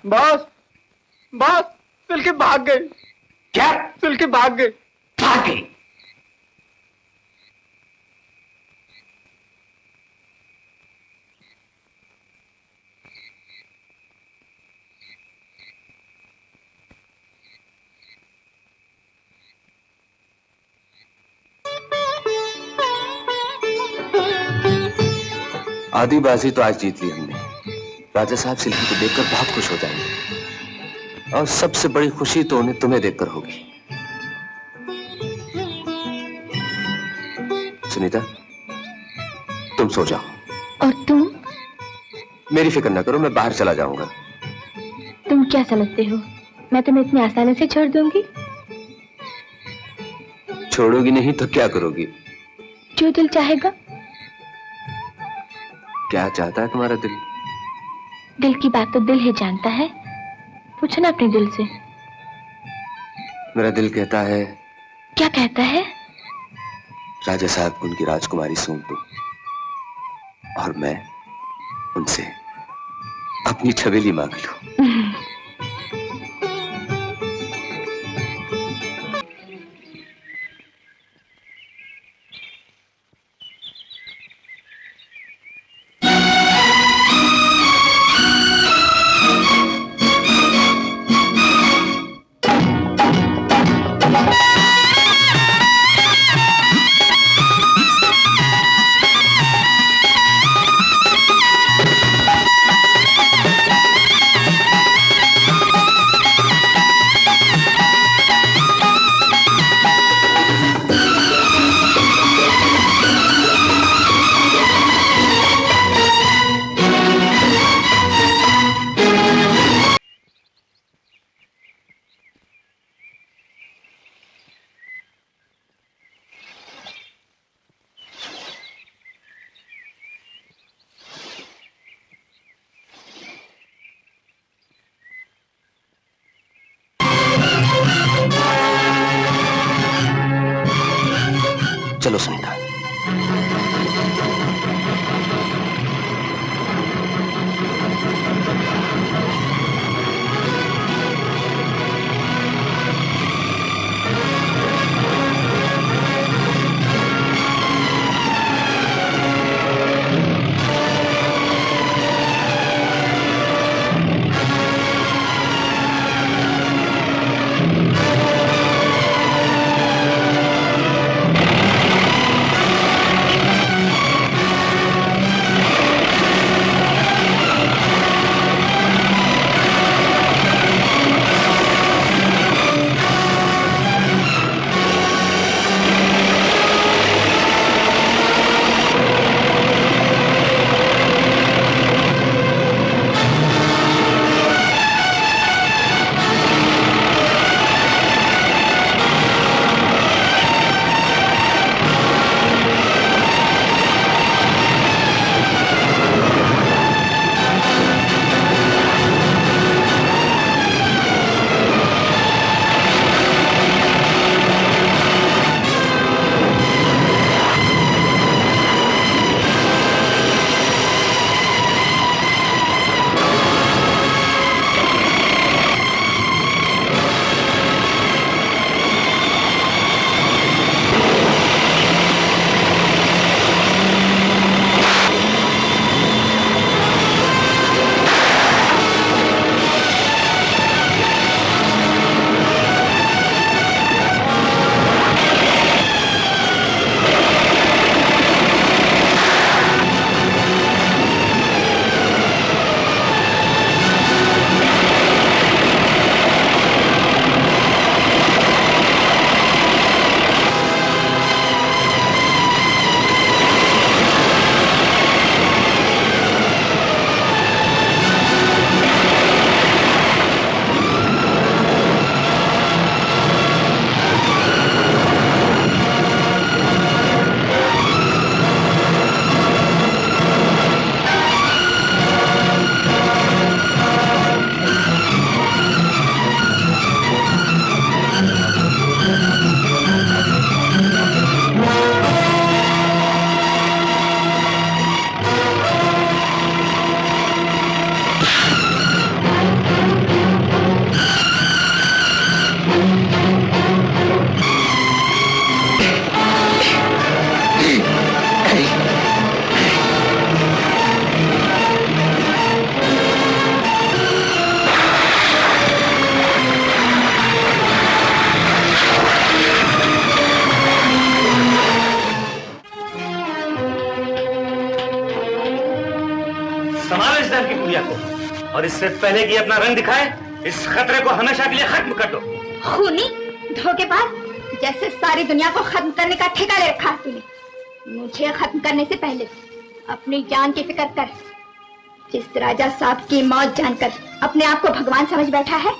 बॉस बॉस, सिल्की भाग गई। क्या? सिल्की भाग गई। भाग गई? आधी बाजी तो आज जीत ली हमने। राजा साहब सिल्की को देखकर बहुत खुश हो जाएंगे और सबसे बड़ी खुशी तो उन्हें तुम्हें देखकर होगी। सुनीता, तुम सो जाओ। और तुम? मेरी फिक्र ना करो, मैं बाहर चला जाऊंगा। तुम क्या समझते हो, मैं तुम्हें इतनी आसानी से छोड़ दूंगी? छोड़ोगी नहीं तो क्या करोगी? जो दिल चाहेगा क्या चाहता है तुम्हारा दिल? दिल की बात तो दिल ही जानता है, पूछो ना अपने दिल से। मेरा दिल कहता है। क्या कहता है? राजा साहब को उनकी राजकुमारी सौंप दो और मैं उनसे अपनी छबीली मांग लूं। चलो सुनीता। और इससे पहले कि अपना रंग दिखाए, इस खतरे को हमेशा के लिए खत्म कर दो। खूनी धोखेबाज, जैसे सारी दुनिया को खत्म करने का ठेका ले रखा है तूने। मुझे खत्म करने से पहले अपनी जान की फिक्र कर। जिस राजा साहब की मौत जानकर अपने आप को भगवान समझ बैठा है,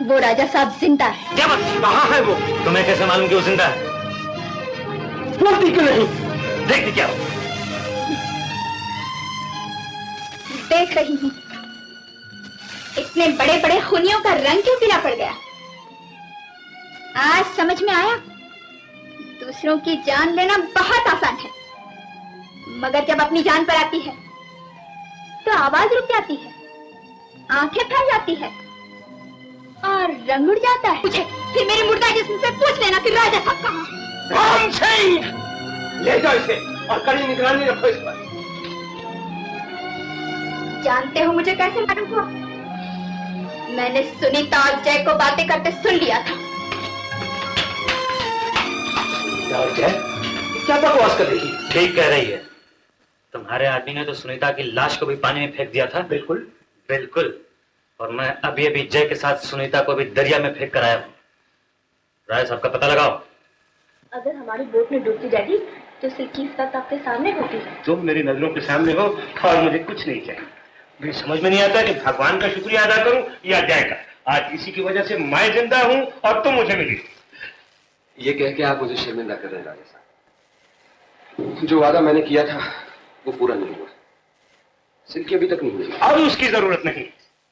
वो राजा साहब जिंदा है। क्या बात? कहाँ है वो? तुम्हें कैसे मालूम कि वो जिंदा है? बोलती क्यों नहीं? देखती क्या हो? देख रही हूँ। इतने बड़े बड़े खूनियों का रंग क्यों पीला पड़ गया? आज समझ में आया, दूसरों की जान लेना बहुत आसान है, मगर जब अपनी जान पर आती है तो आवाज रुक जाती है, आंखें फैल जाती है और रंग उड़ जाता है। मुझे फिर मेरे मुर्दा जिस्म से पूछ लेना कि राजा साहब कहाँ? राम सिंह, ले जाओ इसे और कड़ी निगरानी रखो इस पर। जानते हो मुझे कैसे मालूम हुआ? मैंने सुनीता और जय को बातें करते सुन लिया था। जय, क्या बकवास कर रही है? ठीक कह रही है। तुम्हारे आदमी ने तो सुनीता की लाश को भी पानी में फेंक दिया था। बिल्कुल बिल्कुल। और मैं अभी अभी जय के साथ सुनीता को भी दरिया में फेंक कर आया हूँ। राय साहब का पता लगाओ। अगर हमारी बोट में डूबती डैडी तो सिल्की इस वक्त आपके सामने होती है। तुम मेरी नजरों के सामने हो और मुझे कुछ नहीं चाहिए। मुझे समझ में नहीं आता कि भगवान का शुक्रिया अदा करूं या जय का। आज इसी की वजह से मैं जिंदा हूं और तुम मुझे मिली। ये कह के आप मुझे शर्मिंदा कर रहे हैं राजा साहब। जो वादा मैंने किया था वो पूरा नहीं हुआ। सिल्की अभी तक नहीं मिली। और उसकी जरूरत नहीं,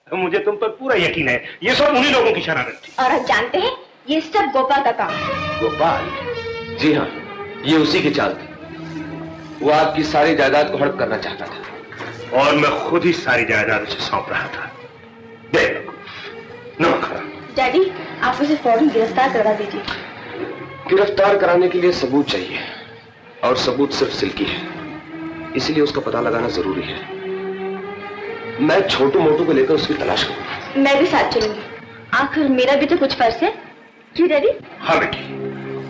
मुझे तुम पर पूरा यकीन है। ये सब उन्हीं लोगों की शरारत थी। और आप जानते हैं ये सब गोपाल का काम है। गोपाल? जी हाँ, ये उसी की चाल थी। वो आपकी सारी जायदाद को हड़प करना चाहता था और मैं खुद ही सारी जायदाद उसे सौंप रहा था। देख नमक खा। डैडी आप उसे फौरन गिरफ्तार करवा दीजिए। गिरफ्तार कराने के लिए सबूत चाहिए और सबूत सिर्फ सिल्की है, इसलिए उसका पता लगाना जरूरी है। मैं छोटू मोटू को लेकर उसकी तलाश करूंगा। मैं भी साथ चलूंगी, आखिर मेरा भी तो कुछ फर्ज है। क्यों डैडी? हाँ बेटी,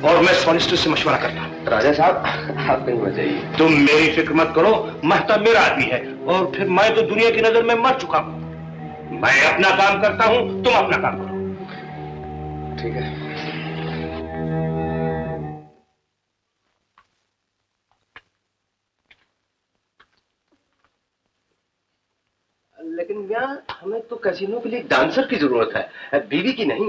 और मैं सॉलिसिटर से मशवरा करता हूँ। राजा साहब आप कहीं मत जाइए। तुम मेरी फिक्र मत करो, महताब मेरा आदमी है और फिर मैं तो दुनिया की नजर में मर चुका हूँ। मैं अपना काम करता हूँ, तुम अपना काम करो। ठीक है। लेकिन मियां हमें तो कैसीनो के लिए डांसर की जरूरत है, बीवी की नहीं।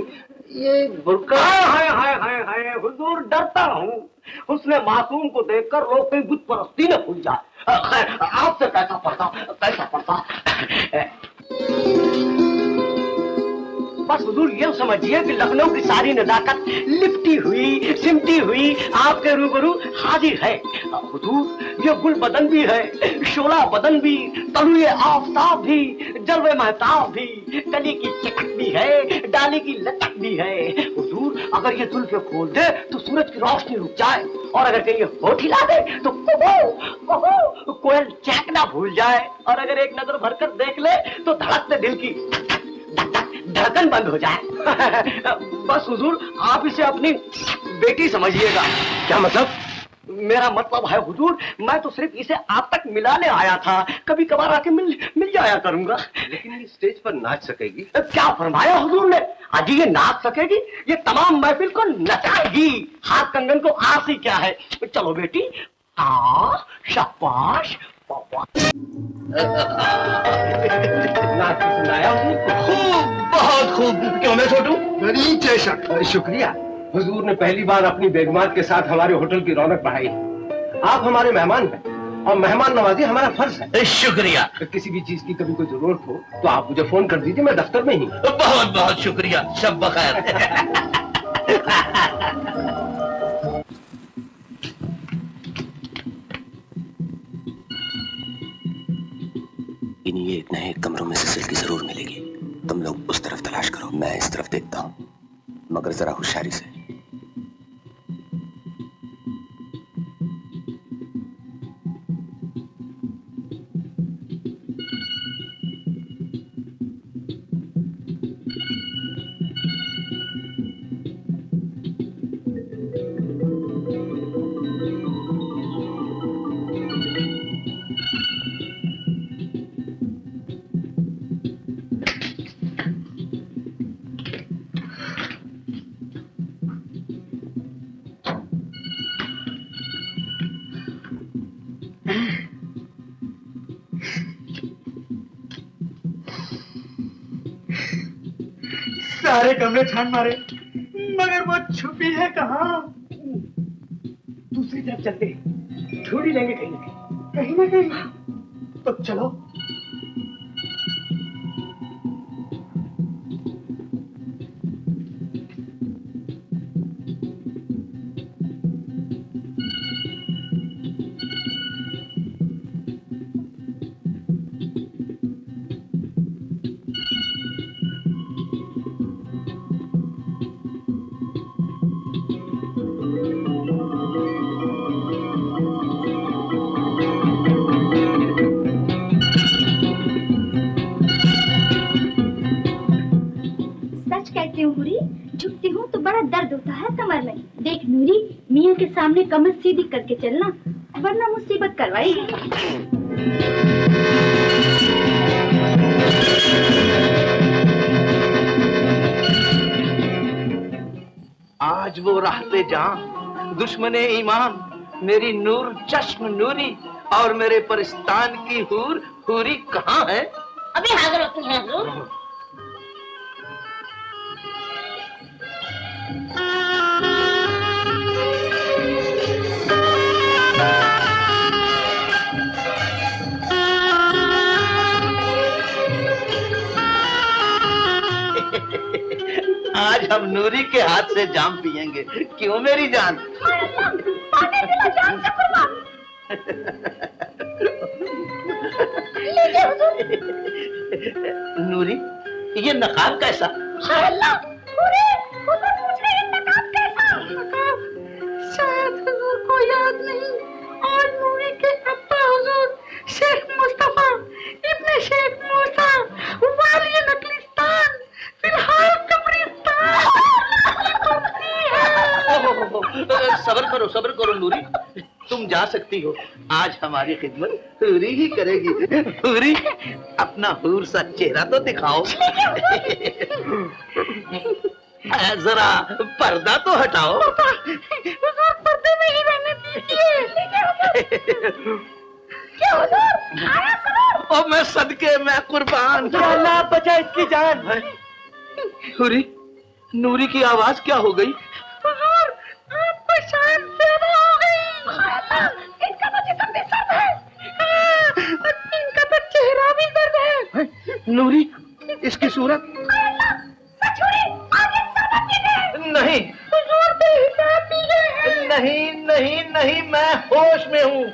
ये बुर्का। हाय हाय हाय हाय हुजूर, डरता हूँ उसने मासूम को देखकर लोग कहीं बुत परस्ती न भूल जाए। खैर आपसे कैसा पड़ता बस हुजूर ये समझिए कि लखनऊ की सारी नजाकत लिपटी हुई सिमटी हुई आपके रूबरू हाजिर है। हुजूर ये गुल बदन भी है, शोला बदन भी, तलुए आफताब भी, जलवे महताब भी, कली की चटक भी है, डाली की लटक भी है। हुजूर अगर ये जुल्फे खोल दे तो सूरज की रोशनी रुक जाए और अगर कहीं होठ हिला दे तो कोयल चहकना भूल जाए और अगर एक नजर भरकर देख ले तो धड़कते दिल की धड़कन बंद हो जाए। बस हुजूर आप इसे अपनी बेटी समझिएगा। क्या मतलब? मेरा मतलब है हुजूर मैं तो सिर्फ इसे आप तक मिलाने आया था, कभी कभार आके मिल जाया करूंगा। लेकिन ये स्टेज पर नाच सकेगी? क्या फरमाया हुजूर ने? अजी ये नाच सकेगी, ये तमाम महफिल को नचाएगी। हाथ कंगन को आस ही क्या है। चलो बेटी, हाँ शाबाश। नाच सुनाया खूब, बहुत खूब। क्यों मैं छोटू? बड़ी चेशक। शुक्रिया। हुजूर ने पहली बार अपनी बेगमात के साथ हमारे होटल की रौनक बढ़ाई। आप हमारे मेहमान हैं और मेहमान नवाजी हमारा फर्ज है। शुक्रिया। किसी भी चीज की कभी कोई जरूरत हो तो आप मुझे फोन कर दीजिए, मैं दफ्तर में ही। बहुत बहुत शुक्रिया। शब बखैर। ये एक नए कमरों में से सिल्की जरूर मिलेगी। तुम लोग उस तरफ तलाश करो, मैं इस तरफ देखता हूँ, मगर जरा होशियारी से। सारे कमरे छान मारे मगर वो छुपी है कहाँ? दूसरी तरफ चलते ढूंढ ही लेंगे कहीं ना कहीं। तो चलो में कमर सीधी करके चलना, वरना मुसीबत करवाएगी। आज वो राहते जान दुश्मने ईमान, मेरी नूर चश्म नूरी और मेरे परिस्तान की हूर हूरी कहाँ है? अभी हाजिर होती हैं हुजूर। आज हम नूरी के हाथ से जाम पिएंगे, क्यों मेरी जान? नूरी, ये नकाब कैसा? शायद हुजूर को याद नहीं, और नूरी के अब्बा हुजूर शेख मुस्तफा इब्ने शेख मूसा वाली नकलिस्तान फिलहाल कब्रिस्तान। सब्र करो नूरी, तुम जा सकती हो। आज हमारी खिदमत हूरी ही करेगी। हूरी, अपना हूर सा चेहरा तो दिखाओ। जरा पर्दा तो हटाओ। हुजूर पर्दे में ही रहने दीजिए। क्या हुजूर? आया सुनो। ओ मैं सदके, मैं कुर्बान। अल्लाह बचा इसकी जान। हूरी, नूरी की आवाज क्या हो गई? हुजूर, आपको शायद ज़्यादा हो गई। इनका तो जिस्म भी सर्द है, इनका तो चेहरा भी दर्द है। नूरी, इसकी सूरत नहीं। हुजूर बेहिसाब पी गए हैं। नहीं नहीं नहीं, मैं होश में हूँ।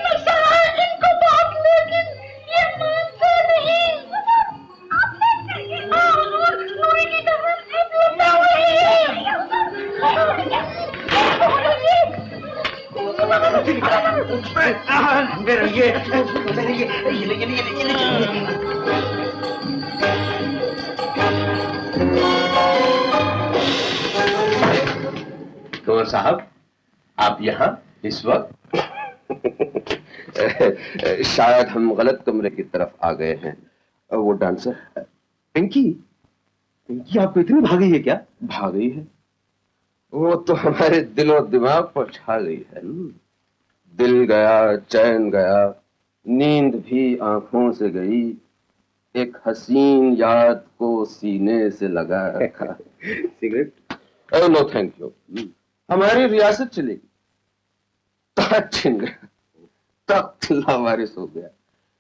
नशा है इनको बहुत, लेकिन ये मानते नहीं। हुजूर, नूरी की गर्दन लंबा हुई है। कुंवर साहब, आप यहाँ इस वक्त? शायद हम गलत कमरे की तरफ आ गए हैं। वो डांसर पिंकी, पिंकी आपको इतनी भागी है क्या? भाग गई है। वो तो हमारे दिल और दिमाग पर छा गई है। दिल गया, चैन गया, नींद भी आंखों से गई, एक हसीन याद को सीने से लगा रखा। सिगरेट? No thank you. हमारी रियासत चलेगी, ताज छिन गया, तख्त लावारिस हो गया,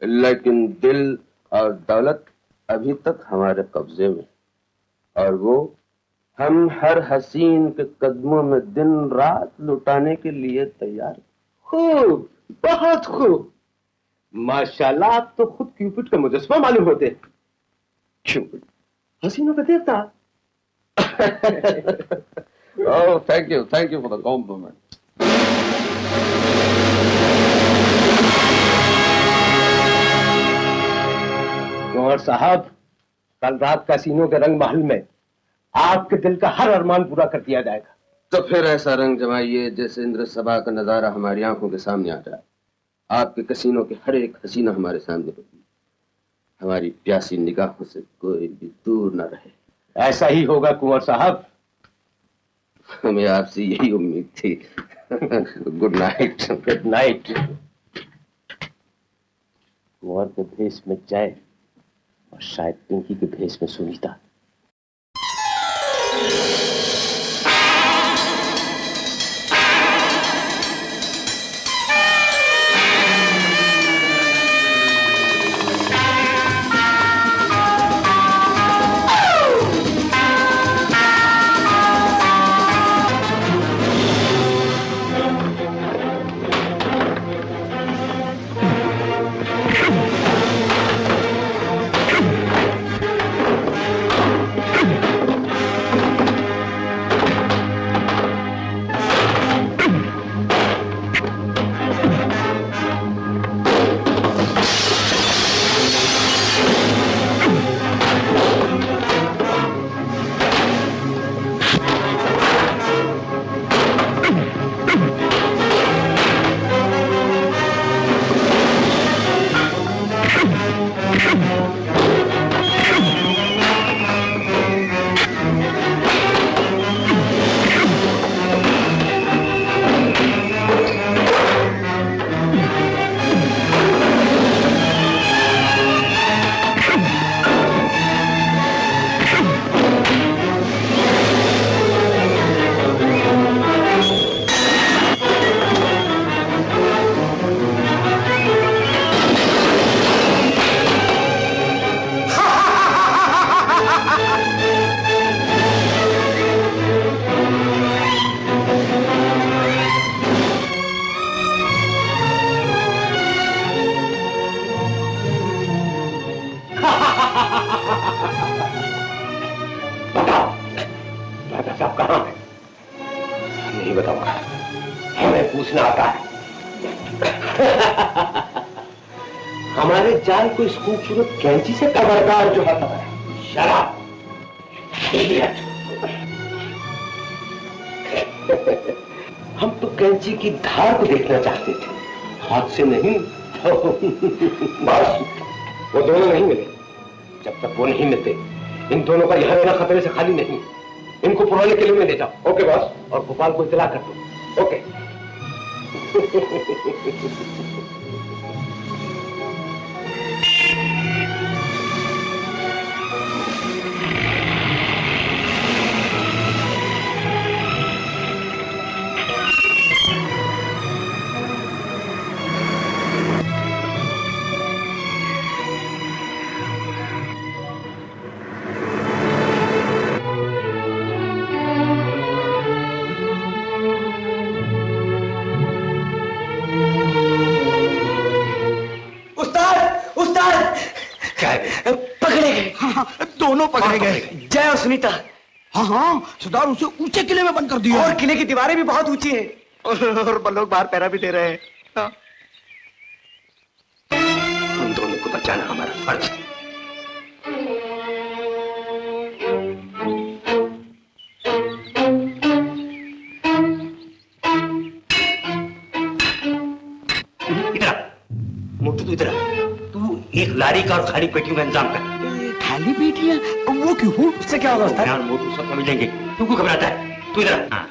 लेकिन दिल और दौलत अभी तक हमारे कब्जे में, और वो हम हर हसीन के कदमों में दिन रात लुटाने के लिए तैयार। खूब, बहुत खूब। माशाल्लाह, आप तो खुद क्यूपिड का मुजस्मा मालूम होते। क्यूपिड, हसीनों का देवता। Oh, thank you for the compliment. कुंवर साहब, कल रात कैसीनो के रंग महल में आपके दिल का हर अरमान पूरा कर दिया जाएगा। तो फिर ऐसा रंग जमाइए जैसे इंद्र सभा का नजारा हमारी आंखों के सामने आ जाए। आपके कसीनों की हर एक हसीना हमारे सामने होगी, हमारी प्यासी निगाहों से कोई भी दूर न रहे। ऐसा ही होगा कुंवर साहब। हमें आपसे यही उम्मीद थी। Good night. Good night. कुंवर के भेष में जय और शायद पिंकी के भेष में सुनीता। बताऊंगा, हमें पूछना आता है। हमारे जाल को इस खूबसूरत कैंची से खबरदार जो हाथ लगाया। शराब हम तो कैंची की धार को देखना चाहते थे, हाथ से नहीं। बस वो दोनों नहीं मिले। जब तक वो नहीं मिलते इन दोनों का यहाँ रहना खतरे से खाली नहीं। इनको पुराने किले में ले जाओ। ओके बॉस, और गोपाल को इत्तला कर दो। ओके। दोनों पकड़े गए, जय और सुनीता। हाँ हाँ, सरदार उसे ऊंचे किले में बंद कर दिया और किले की दीवारें भी बहुत ऊंची हैं और लोग बाहर पहरा भी दे रहे हैं। हाँ। हम दोनों को बचाना हमारा फर्ज है। मोटू तू इधर, तू एक लारी का और खाली पेटियों का इंतजाम कर। खाली पेटियां? वो क्यों? इससे क्या होगा? यार मोटू सब समझेंगे, तू क्यों घबराता है? तू इधर। हाँ।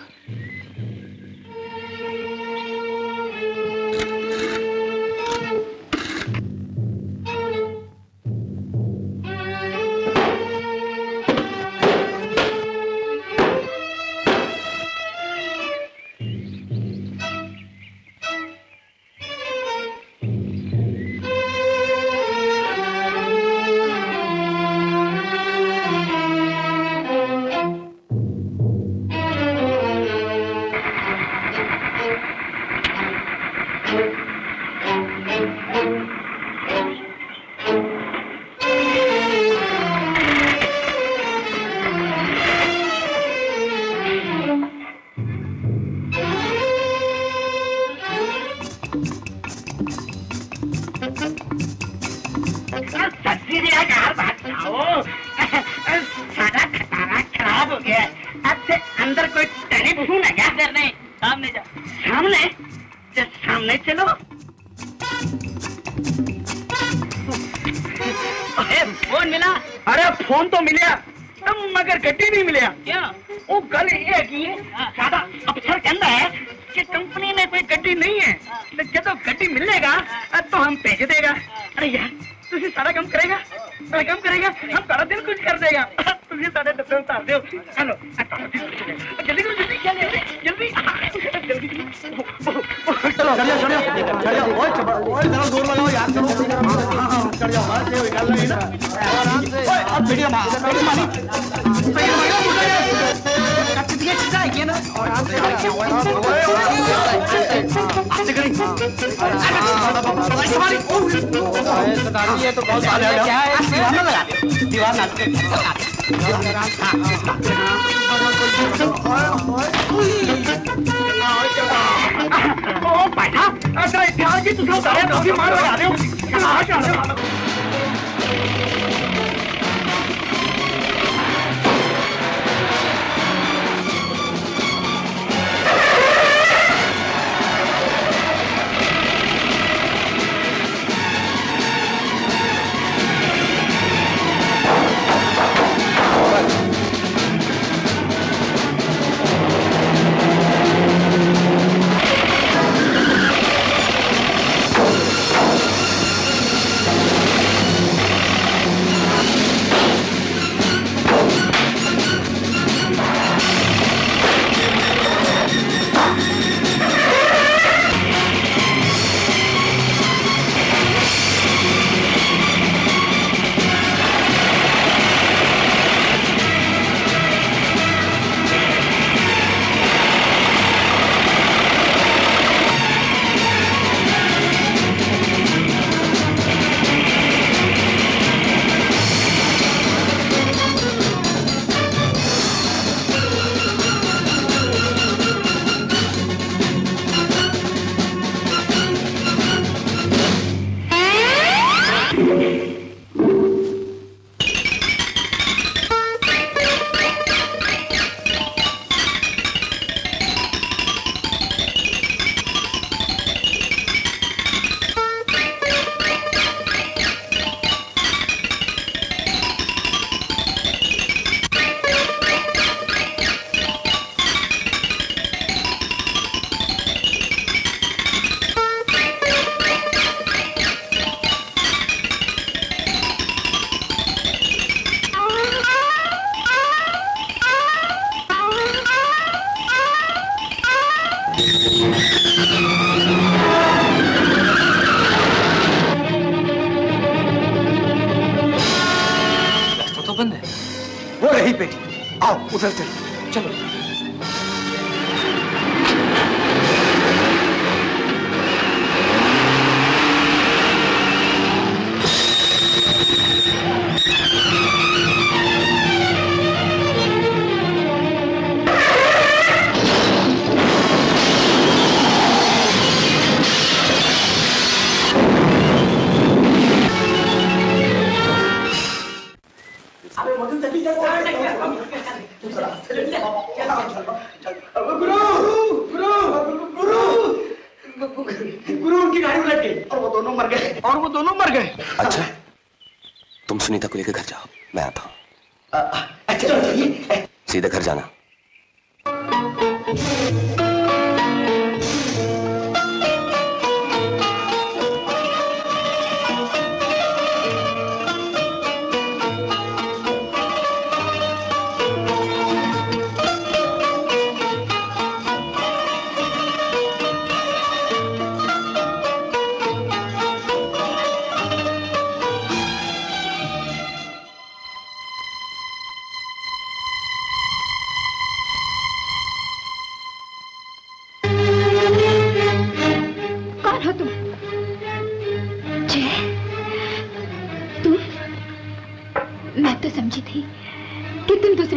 रास्ता तो बंद है। वो रही बेटी, आओ उधर चलो। चलो। गुरु उनकी गाड़ी उलट गई और वो दोनों मर गए। अच्छा, तुम सुनीता को लेकर घर जाओ, मैं आता हूं। अच्छा चलिए। सीधे घर जाना।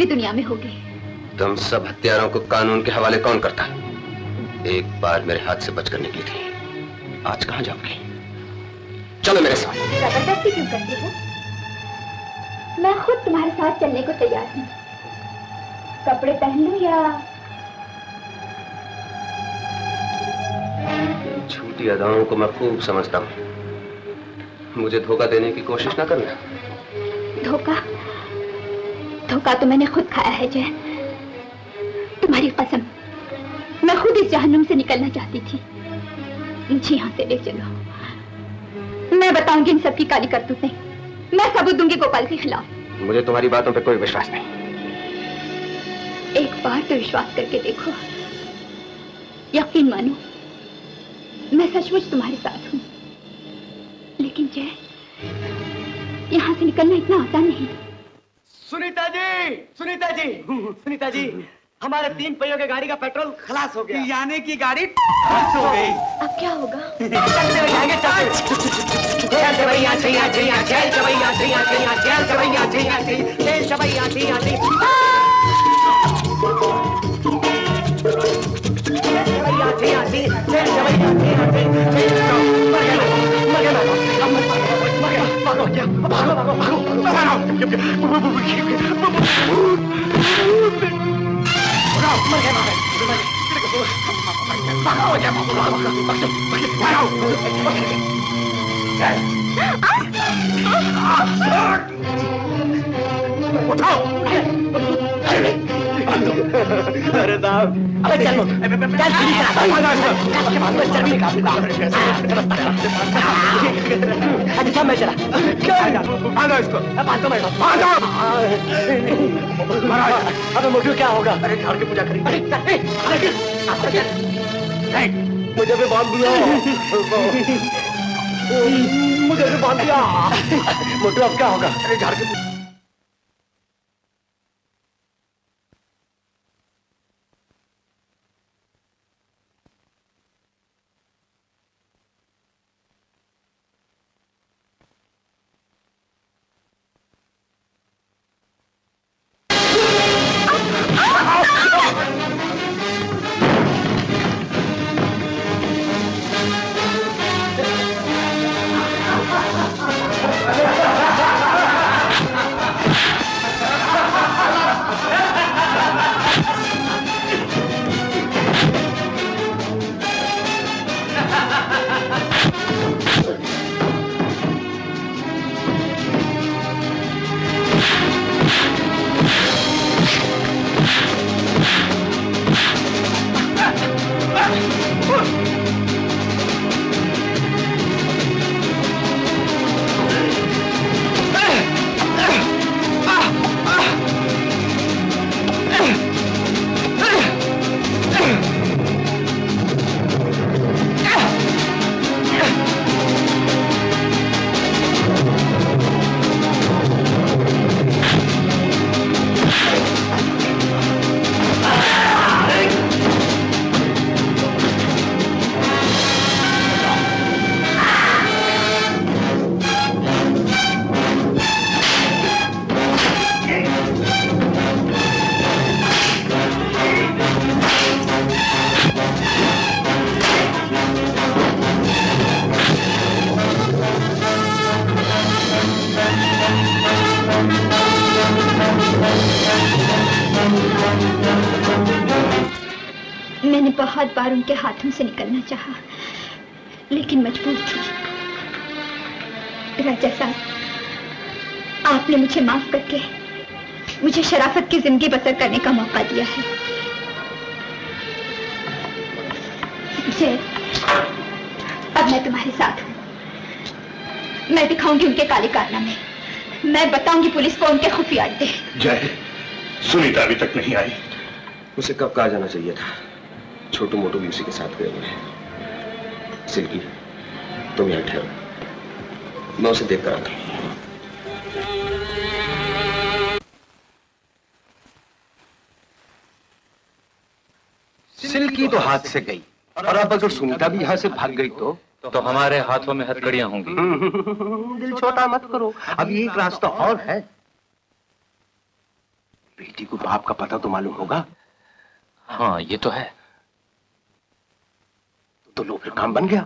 दुनिया में होगे। तुम सब हत्यारों को कानून के हवाले कौन करता है? एक बार मेरे हाथ से बचकर निकली थी, आज कहां जाओगी? चलो मेरे साथ। जबरदस्ती क्यों करते हो? मैं खुद तुम्हारे साथ चलने को तैयार हूँ। कपड़े पहन लूं या? झूठी अदाओं को मैं खूब समझता हूँ, मुझे धोखा देने की कोशिश ना करना। धोखा? धोखा तो मैंने खुद खाया है जय। तुम्हारी कसम, मैं खुद इस जहन्नुम से निकलना चाहती थी। मुझे यहाँ से ले चलो, मैं बताऊंगी इन सबकी काली करतूतें। मैं सबूत दूंगी गोपाल के खिलाफ। मुझे तुम्हारी बातों पे कोई विश्वास नहीं। एक बार तो विश्वास करके देखो, यकीन मानो मैं सचमुच तुम्हारे साथ हूँ। लेकिन जय, यहाँ से निकलना इतना आसान नहीं। सुनीता जी, सुनीता जी, सुनीता जी, हमारे 3 पहियों के गाड़ी का पेट्रोल खलास हो गया। यानी कि गाड़ी खलास हो गई। अब क्या होगा? अरे साहब, अबे चलो, चल अच्छा मैं चला। बांधो इसको, बांधो मैं अबे मोटू क्या होगा? अरे झाड़ की पूजा करेंगे। मुझे भी बांध दिया, मुझे भी बांध दिया। मोटू अब क्या होगा? अरे झाड़ की बहुत बार उनके हाथों से निकलना चाहा, लेकिन मजबूर थी। राजा साहब, आपने मुझे माफ करके मुझे शराफत की जिंदगी बसर करने का मौका दिया है। जय, अब मैं तुम्हारे साथ हूँ। मैं दिखाऊंगी उनके काले कारनामे। मैं बताऊंगी पुलिस को उनके खुफिया अड्डे। जय, सुनीता अभी तक नहीं आई। उसे कब कहा जाना चाहिए था। छोटू मोटू भी उसी के साथ गए हुए हैं। सिल्की, तुम यहाँ ठहरो, मैं उसे देख कर आता हूँ। सिल्की तो हाथ से गई, और अब अगर सुनीता भी यहाँ से भाग गई तो हमारे हाथों में हथकड़ियां होंगी। दिल छोटा मत करो, अब एक रास्ता और है। बेटी को बाप का पता तो मालूम होगा। हाँ, ये तो है। तो लो, फिर काम बन गया।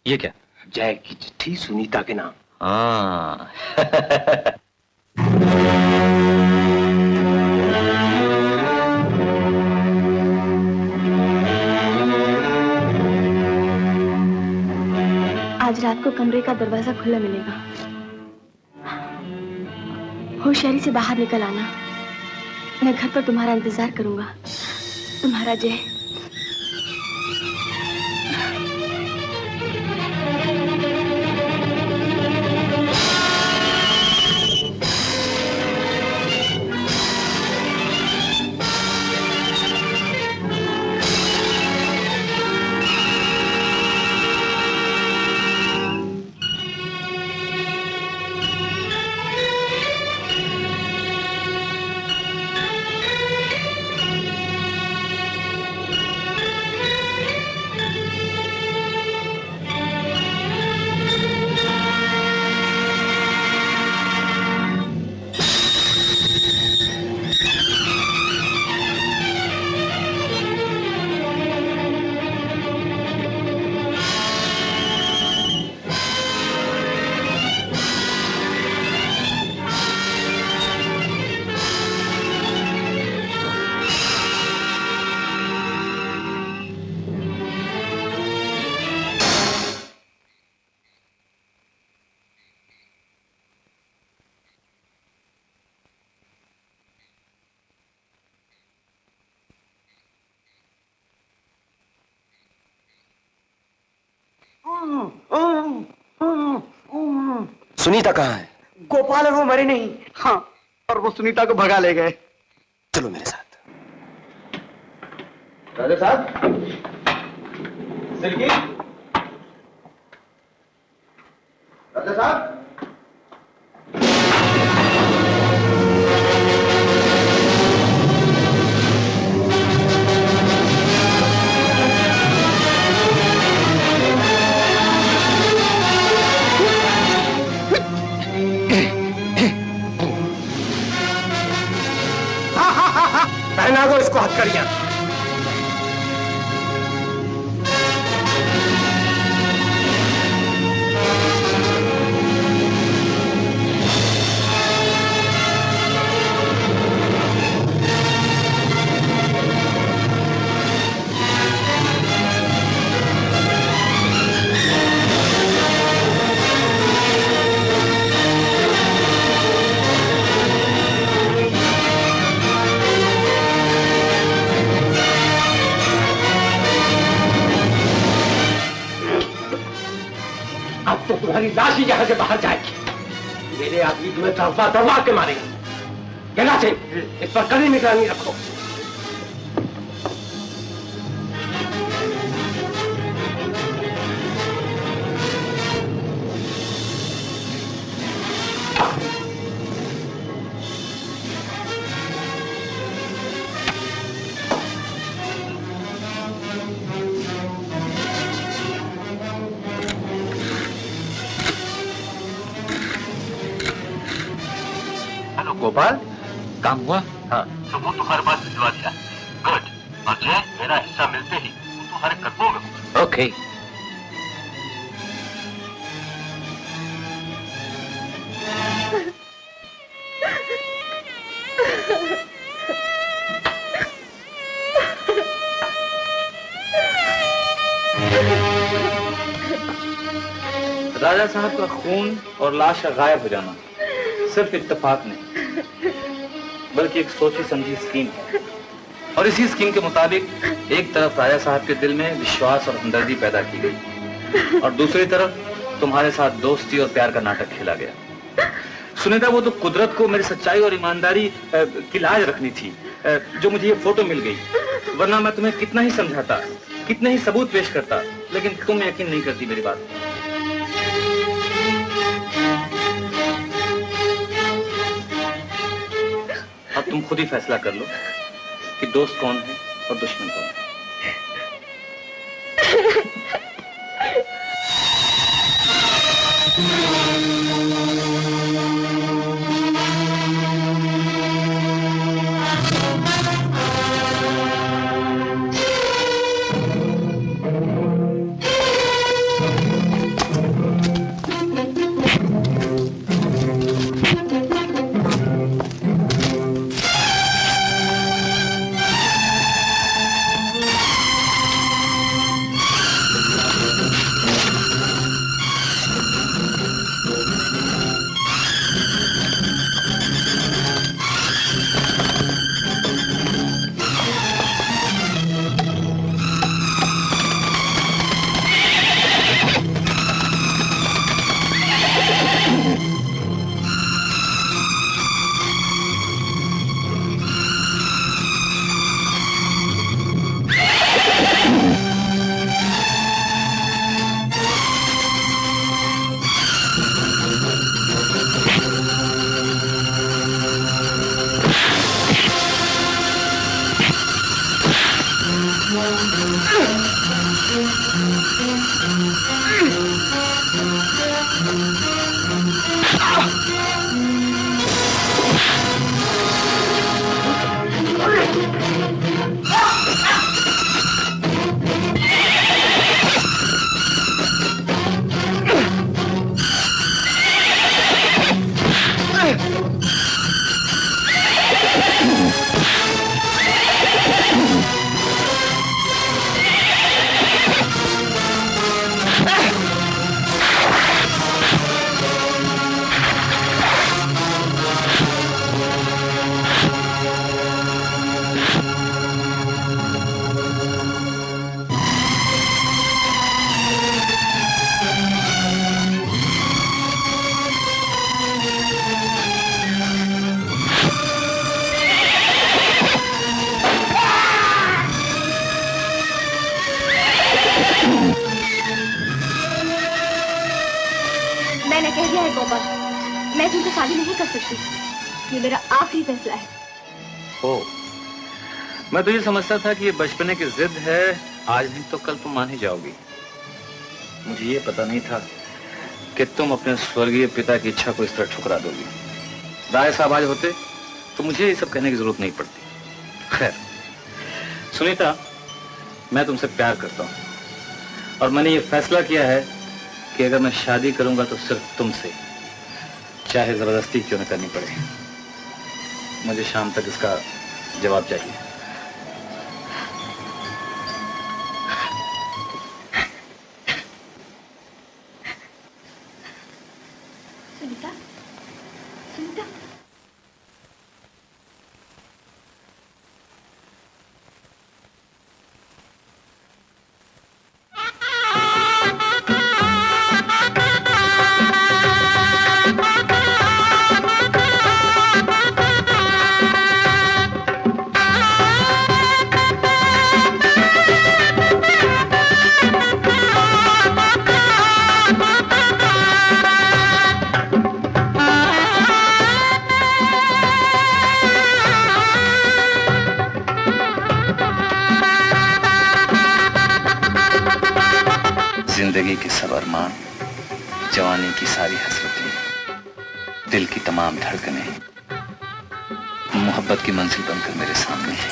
ये क्या? जय की चिट्ठी सुनीता के नाम। हाँ। आज रात को कमरे का दरवाजा खुला मिलेगा। होशियारी से बाहर निकल आना। मैं घर पर तुम्हारा इंतजार करूंगा। तुम्हारा जय। सुनीता कहाँ है? गोपाल और वो मरे नहीं। हाँ, और वो सुनीता को भगा ले गए। चलो मेरे साथ। राजा साहब, सिल्की, राजा साहब। पहना दो इसको हथकड़ियां। तो तुम्हारी लाश ही यहां से बाहर जाएगी। मेरे आदमी तुम्हें दरवा दरवा के मारेंगे। कहना चाहिए, इस पर कड़ी निगरानी रखो। गोपाल, काम हुआ? हाँ, तो वो तुम्हारे पास भिजवा दिया। गुड। और जय, मेरा हिस्सा मिलते ही वो तुम्हारे कदमों में होगा। ओके। राजा साहब का खून और लाश का गायब हो जाना सिर्फ इत्तेफाक नहीं, बल्कि एक सोची समझी स्कीम है। और इसी स्कीम के मुताबिक एक तरफ राजा साहब के दिल में विश्वास और हमदर्दी पैदा की गई और दूसरी तरफ तुम्हारे साथ दोस्ती और प्यार का नाटक खेला गया। सुनीता, वो तो कुदरत को मेरी सच्चाई और ईमानदारी की लाज रखनी थी जो मुझे ये फोटो मिल गई, वरना मैं तुम्हें कितना ही समझाता, कितने ही सबूत पेश करता, लेकिन तुम यकीन नहीं करती मेरी बात। अब तुम खुद ही फैसला कर लो कि दोस्त कौन है और दुश्मन कौन है। मैं तो ये समझता था कि ये बचपने की जिद है, आज नहीं तो कल तुम मान ही जाओगी। मुझे ये पता नहीं था कि तुम अपने स्वर्गीय पिता की इच्छा को इस तरह ठुकरा दोगी। राय साहब आज होते तो मुझे ये सब कहने की जरूरत नहीं पड़ती। खैर सुनीता, मैं तुमसे प्यार करता हूँ और मैंने ये फैसला किया है कि अगर मैं शादी करूंगा तो सिर्फ तुमसे, चाहे जबरदस्ती क्यों न करनी पड़े। मुझे शाम तक इसका जवाब चाहिए। सुनीता, सुनीता, जिंदगी के सब अरमान, जवानी की सारी हसरतें, दिल की तमाम धड़कनें मोहब्बत की मंजिल बनकर मेरे सामने है।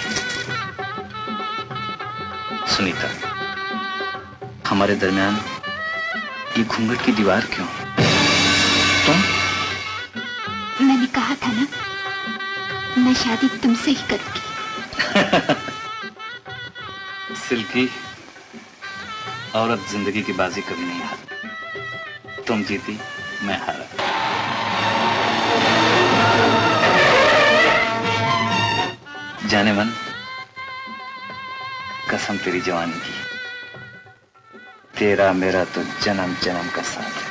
सुनीता, हमारे दरमियान ये घूंघट की दीवार क्यों? तुम? मैंने कहा था ना, मैं शादी तुमसे ही करूंगी। सिल्की, औरत जिंदगी की बाजी कभी नहीं हारती। तुम जीती, मैं हारा। जाने मन, कसम तेरी जवानी की, तेरा मेरा तो जन्म जन्म का साथ है।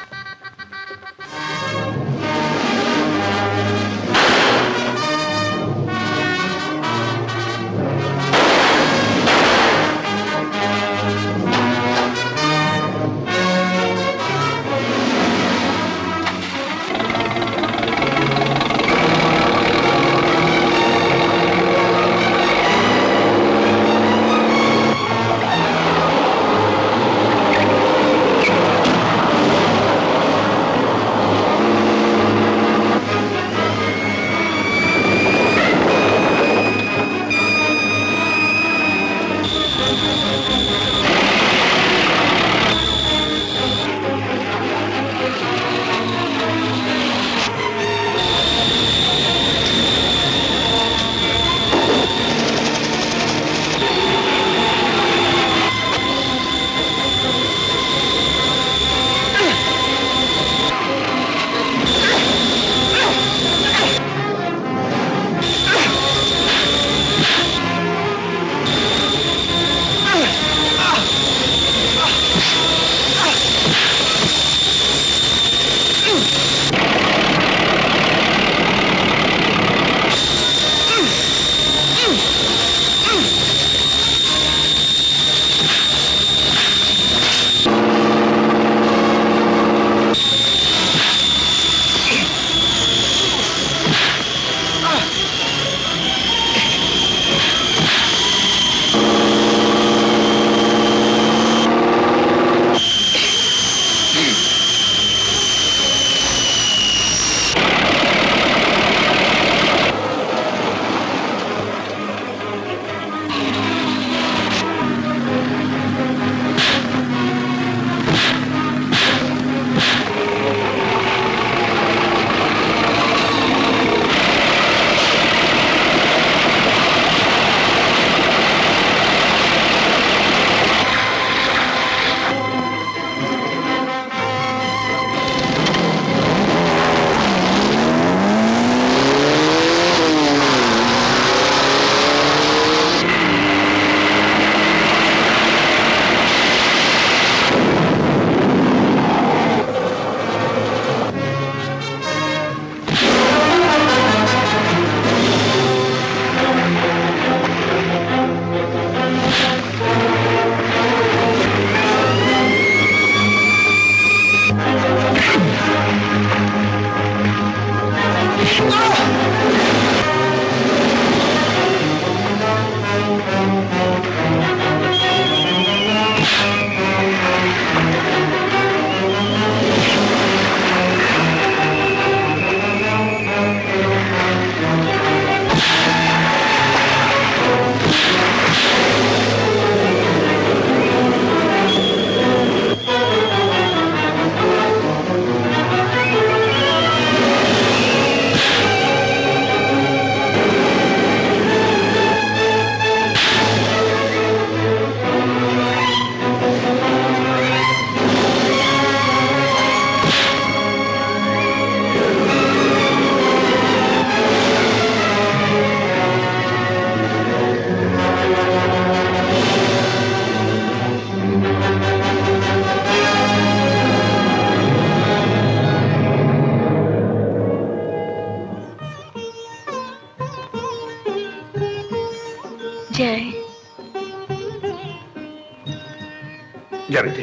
जा बेटे,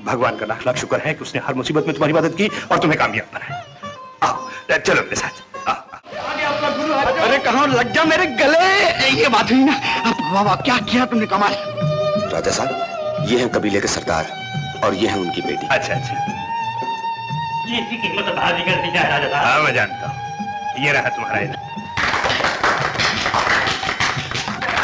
भगवान का लाख लाख शुक्र है कि उसने हर मुसीबत में तुम्हारी मदद की और तुम्हें कामयाब बनाया। आओ चलो अपने साथ। अरे कहाँ लग जा मेरे गले, ये बात हुई ना। वाह वाह, क्या किया तुमने, कमाल। राजा साहब, ये हैं कबीले के सरदार और ये है उनकी बेटी। अच्छा अच्छा, ये इसी की हिम्मत बाहर निकलती है राजा साहब। हाँ मैं जानता हूँ, ये रहा तुम्हारा इनाम।